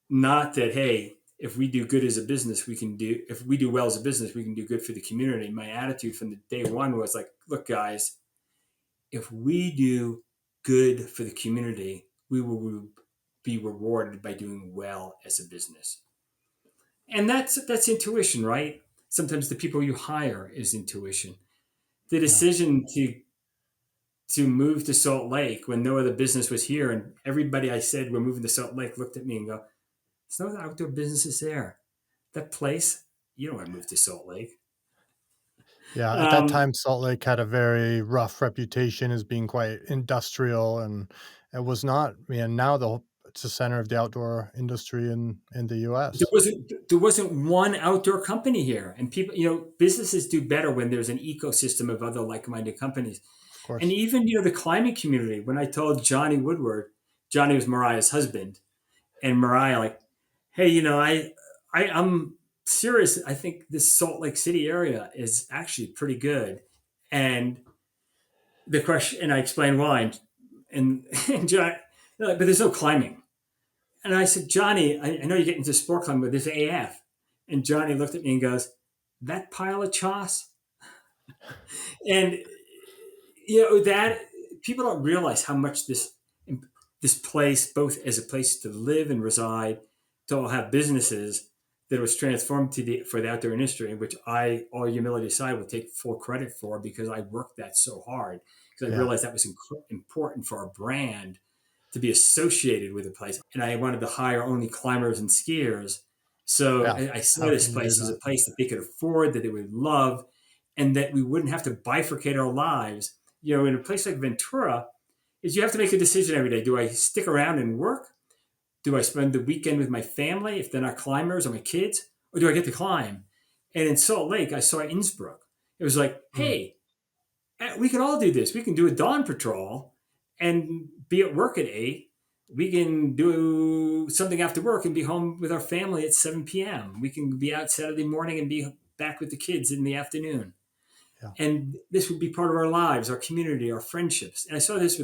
[SPEAKER 2] not that, hey, if we do good as a business, if we do well as a business, we can do good for the community. My attitude from the day one was like, look, guys, if we do good for the community, we will be rewarded by doing well as a business. And that's intuition, right? Sometimes the people you hire is intuition. The
[SPEAKER 1] Yeah.
[SPEAKER 2] decision to move to Salt Lake when no other business was here, and everybody I said we're moving to Salt Lake looked at me and go, "There's no outdoor businesses there. That place, you don't want to move to Salt Lake."
[SPEAKER 1] Yeah, at that
[SPEAKER 2] Um,
[SPEAKER 1] time, Salt Lake had a very rough reputation as being quite industrial, and it was not. Now it's the center of the outdoor industry in the
[SPEAKER 2] there
[SPEAKER 1] U.S.
[SPEAKER 2] wasn't there wasn't one outdoor company here, and people, businesses do better when there's an ecosystem of other like-minded companies.
[SPEAKER 1] Of
[SPEAKER 2] And
[SPEAKER 1] course.
[SPEAKER 2] even the climbing community. When I told Johnny Woodward, Johnny was Mariah's husband, and Mariah like, hey, I'm serious. I think this Salt Lake City area is actually pretty good. And the question, and I explained why, and John, but there's no climbing. And I said, Johnny, I know you're getting into sport climbing, but there's AF. And Johnny looked at me and goes, that pile of choss. And that people don't realize how much this place, both as a place to live and reside, to all have businesses, that was transformed for the outdoor industry, which I, all humility aside, will take full credit for, because I worked that so hard, because I
[SPEAKER 1] Yeah.
[SPEAKER 2] realized that was important for our brand to be associated with the place, and I wanted to hire only climbers and skiers. So
[SPEAKER 1] Yeah.
[SPEAKER 2] I saw
[SPEAKER 1] How
[SPEAKER 2] this
[SPEAKER 1] can you do
[SPEAKER 2] place as
[SPEAKER 1] that?
[SPEAKER 2] a place that they could afford, that they would love, and that we wouldn't have to bifurcate our lives. In a place like Ventura, is you have to make a decision every day. Do I stick around and work? Do I spend the weekend with my family if they're not climbers, or my kids? Or do I get to climb? And in Salt Lake, I saw Innsbruck. It was like,
[SPEAKER 1] Mm.
[SPEAKER 2] hey, we can all do this. We can do a dawn patrol and be at work at 8. We can do something after work and be home with our family at 7 p.m. We can be out Saturday morning and be back with the kids in the afternoon.
[SPEAKER 1] Yeah.
[SPEAKER 2] And this would be part of our lives, our community, our friendships. And I saw this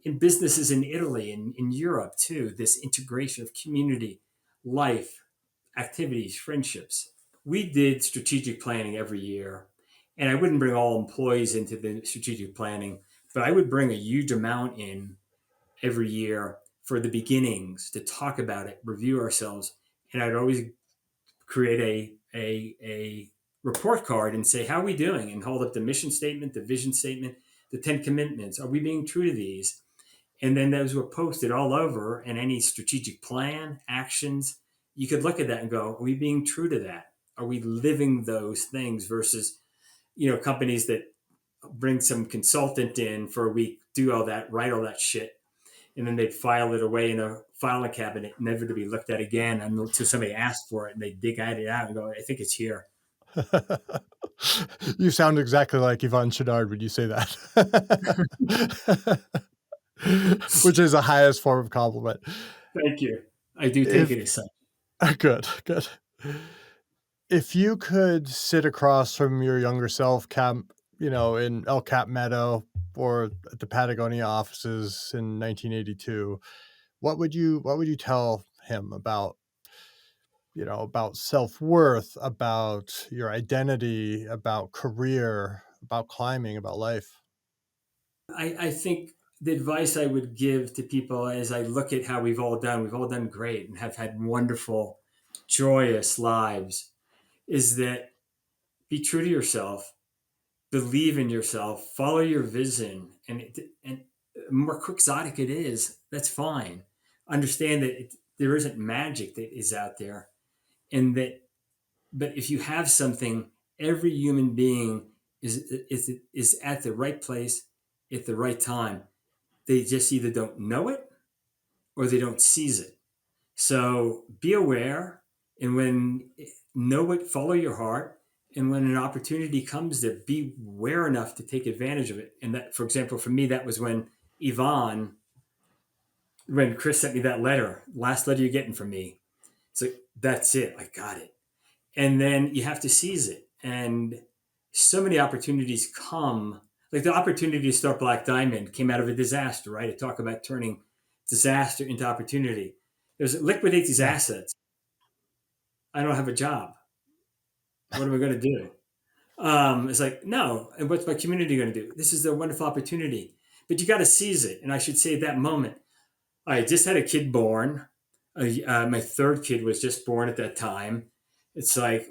[SPEAKER 2] in businesses in Italy and in Europe too, this integration of community, life, activities, friendships. We did strategic planning every year, and I wouldn't bring all employees into the strategic planning, but I would bring a huge amount in every year for the beginnings to talk about it, review ourselves, and I'd always create a report card and say, how are we doing? And hold up the mission statement, the vision statement, the 10 commitments. Are we being true to these? And then those were posted all over, and any strategic plan, actions, you could look at that and go, are we being true to that? Are we living those things versus, companies that bring some consultant in for a week, do all that, write all that shit, and then they'd file it away in a filing cabinet, never to be looked at again until somebody asked for it, and they dig at it out and go, I think it's here.
[SPEAKER 1] You sound exactly like Yvonne Chouinard when you say that. Which is the highest form of compliment.
[SPEAKER 2] Thank you. I do take
[SPEAKER 1] If
[SPEAKER 2] it as such.
[SPEAKER 1] good, good. If you could sit across from your younger self, in El Cap Meadow or at the Patagonia offices in 1982, what would you tell him about, about self-worth, about your identity, about career? about climbing, about life.
[SPEAKER 2] I think the advice I would give to people as I look at how we've all done great and have had wonderful, joyous lives, is that be true to yourself, believe in yourself, follow your vision, and the more quixotic it is, that's fine. Understand that there isn't magic that is out there, and that but if you have something, every human being is at the right place at the right time. They just either don't know it or they don't seize it. So be aware, and when know it, follow your heart, and when an opportunity comes, to be aware enough to take advantage of it. And that, for example, for me, that was when Yvonne, when Chris sent me that letter, last letter you're getting from me. So that's it. I got it. And then you have to seize it. And so many opportunities come. Like the opportunity to start Black Diamond came out of a disaster, right? I talk about turning disaster into opportunity. There's liquidate these
[SPEAKER 1] Yeah.
[SPEAKER 2] assets. I don't have a job. What am I going to do? It's like, no. And what's my community going to do? This is a wonderful opportunity, but you got to seize it. And I should say at that moment, I just had a kid born. My third kid was just born at that time. It's like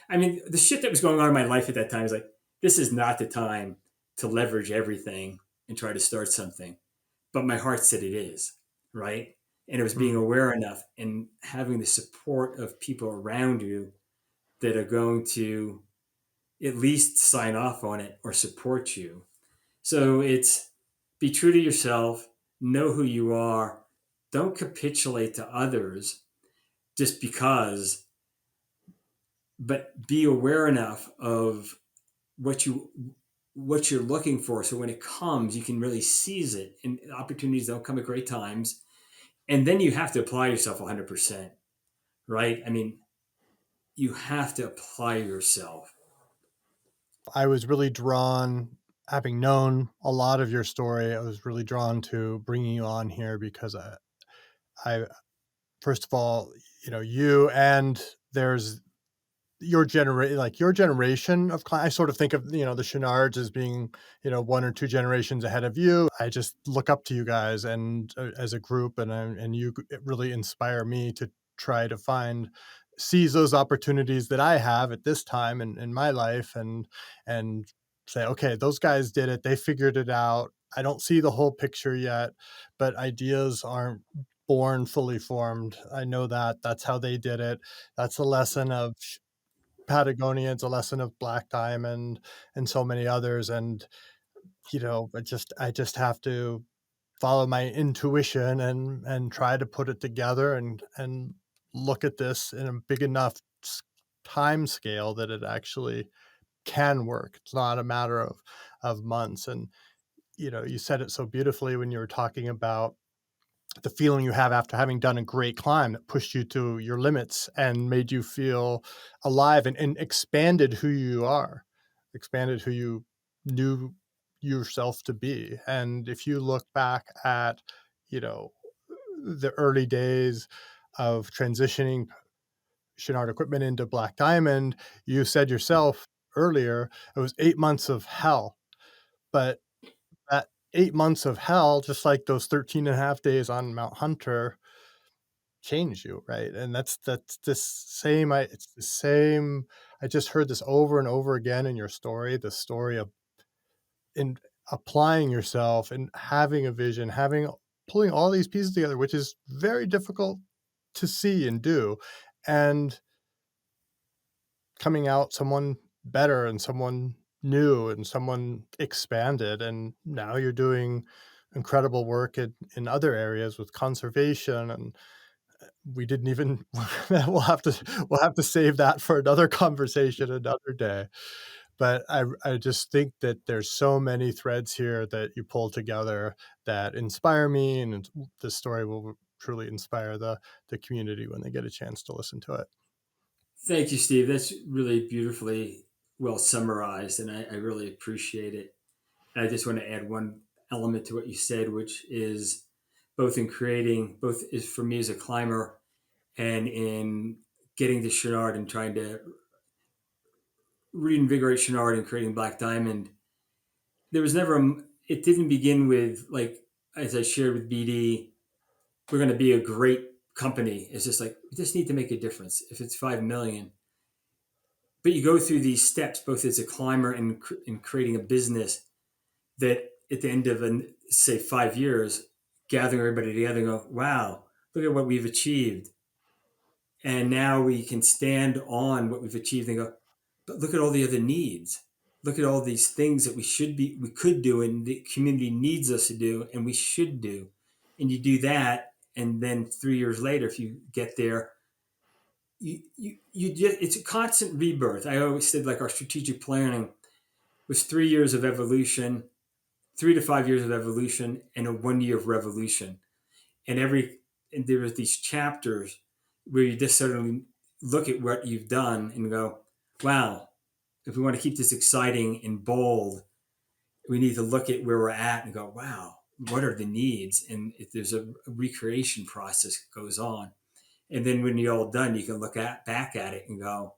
[SPEAKER 2] I mean, the shit that was going on in my life at that time is like, this is not the time to leverage everything and try to start something. But my heart said it is, right? And it was being
[SPEAKER 1] Mm.
[SPEAKER 2] aware enough and having the support of people around you that are going to at least sign off on it or support you. So it's be true to yourself, know who you are, don't capitulate to others just because, but be aware enough of what you what you're looking for, so when it comes you can really seize it, and opportunities don't come at great times. And then you have to apply yourself 100%, right? I mean, you have to apply yourself.
[SPEAKER 1] I was really drawn, having known a lot of your story, I was really drawn to bringing you on here because I first of all, you and there's your generation of I sort of think of the Chenards as being one or two generations ahead of you. I just look up to you guys and as a group, and you really inspire me to try to seize those opportunities that I have at this time in my life, and say, okay, those guys did it, they figured it out. I don't see the whole picture yet, but ideas aren't born fully formed. I know that that's how they did it. That's a lesson of Patagonia. It's a lesson of Black Diamond and so many others. And, I just have to follow my intuition and try to put it together and look at this in a big enough time scale that it actually can work. It's not a matter of months. And, you said it so beautifully when you were talking about the feeling you have after having done a great climb that pushed you to your limits and made you feel alive and expanded who you are, expanded who you knew yourself to be. And if you look back at, you know, the early days of transitioning Chenard equipment into Black Diamond, you said yourself earlier, it was 8 months of hell. But that 8 months of hell, just like those 13 and a half days on Mount Hunter, change you, right? And that's this same it's the same. I just heard this over and over again in your story, the story of in applying yourself and having a vision, having pulling all these pieces together, which is very difficult to see and do, and coming out someone better and someone new and someone expanded. And now you're doing incredible work in other areas with conservation, and we didn't even we'll have to save that for another conversation another day. But I just think that there's so many threads here that you pull together that inspire me, and this story will truly inspire the community when they get a chance to listen to it.
[SPEAKER 2] Thank you, Steve. That's really beautifully well summarized, and I really appreciate it. And I just want to add one element to what you said, which is both in creating, both is for me as a climber and in getting to Chouinard and trying to reinvigorate Chouinard and creating Black Diamond, there was never it didn't begin with like, as I shared with BD, we're going to be a great company. It's just like, we just need to make a difference. If it's 5 million, but you go through these steps both as a climber and in creating a business that at the end of say 5 years, gathering everybody together and go, wow, look at what we've achieved. And now we can stand on what we've achieved and go, but look at all the other needs. Look at all these things that we could do, and the community needs us to do, and we should do. And you do that, and then 3 years later, if you get there, you just, it's a constant rebirth. I always said like our strategic planning was 3 years of evolution, 3 to 5 years of evolution, and a 1 year of revolution. And and there was these chapters where you just suddenly look at what you've done and go, wow, if we want to keep this exciting and bold, we need to look at where we're at and go, wow, what are the needs? And if there's a recreation process that goes on. And then when you're all done, you can look back at it and go,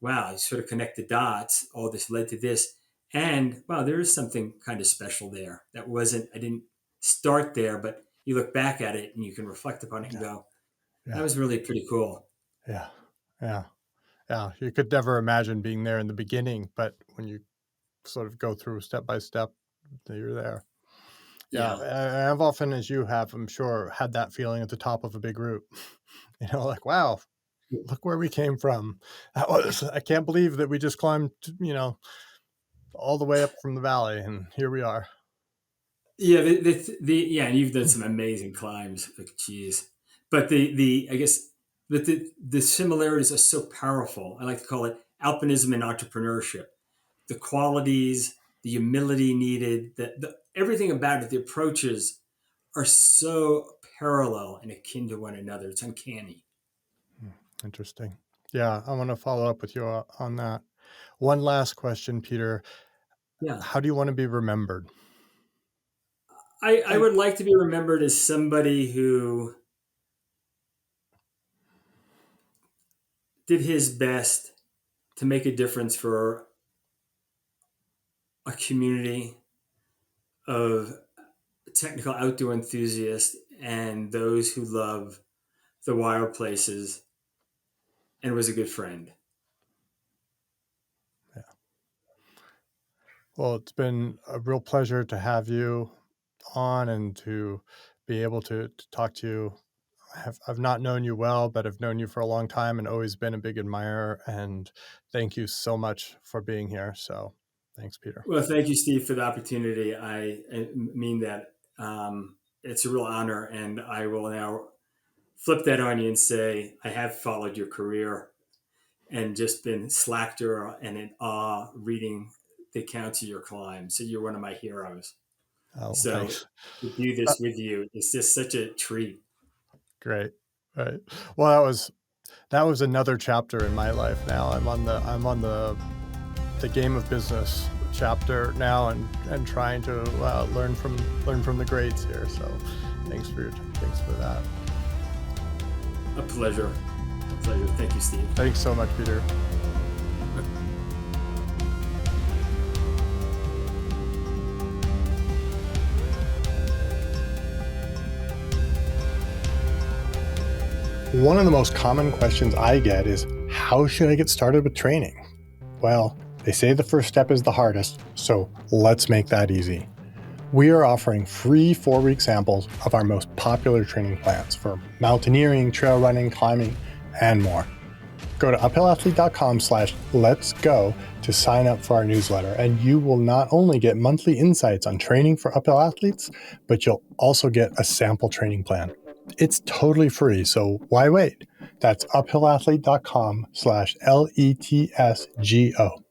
[SPEAKER 2] wow, you sort of connect the dots. All this led to this. And wow, there is something kind of special there. I didn't start there, but you look back at it and you can reflect upon it and
[SPEAKER 1] Yeah.
[SPEAKER 2] go, that
[SPEAKER 1] Yeah.
[SPEAKER 2] was really pretty cool.
[SPEAKER 1] Yeah. Yeah. Yeah. You could never imagine being there in the beginning, but when you sort of go through step by step, you're there. Yeah.
[SPEAKER 2] Yeah.
[SPEAKER 1] I've often, as you have, I'm sure, had that feeling at the top of a big route. Like, wow, look where we came from. I can't believe that we just climbed, all the way up from the valley, and here we are.
[SPEAKER 2] Yeah. Yeah. And you've done some amazing climbs. Like, geez. But I guess, but the similarities are so powerful. I like to call it alpinism and entrepreneurship. The qualities, the humility needed, everything about it, the approaches are so parallel and akin to one another. It's uncanny.
[SPEAKER 1] Interesting. Yeah, I want to follow up with you on that. One last question, Peter.
[SPEAKER 2] Yeah.
[SPEAKER 1] How do you want to be remembered?
[SPEAKER 2] I would like to be remembered as somebody who did his best to make a difference for a community of technical outdoor enthusiasts and those who love the wild places, and was a good friend.
[SPEAKER 1] Yeah. Well, it's been a real pleasure to have you on and to be able to talk to you. I've not known you well, but I've known you for a long time and always been a big admirer. And thank you so much for being here. So thanks, Peter.
[SPEAKER 2] Well, thank you, Steve, for the opportunity. I mean that. It's a real honor, and I will now flip that on you and say I have followed your career and just been slacked and in awe reading the accounts of your climb. So you're one of my heroes.
[SPEAKER 1] Oh,
[SPEAKER 2] So
[SPEAKER 1] thanks.
[SPEAKER 2] to do
[SPEAKER 1] Uh,
[SPEAKER 2] this with you is just such a treat.
[SPEAKER 1] Great. Right. Well, that was another chapter in my life now. I'm on the game of business chapter now and trying to learn from the greats here. So thanks for that.
[SPEAKER 2] A pleasure. A pleasure. Thank you, Steve.
[SPEAKER 1] Thanks so much, Peter. One of the most common questions I get is, how should I get started with training? Well, they say the first step is the hardest, so let's make that easy. We are offering free 4-week samples of our most popular training plans for mountaineering, trail running, climbing, and more. Go to uphillathlete.com/letsgo to sign up for our newsletter, and you will not only get monthly insights on training for uphill athletes, but you'll also get a sample training plan. It's totally free, so why wait? That's uphillathlete.com/letsgo.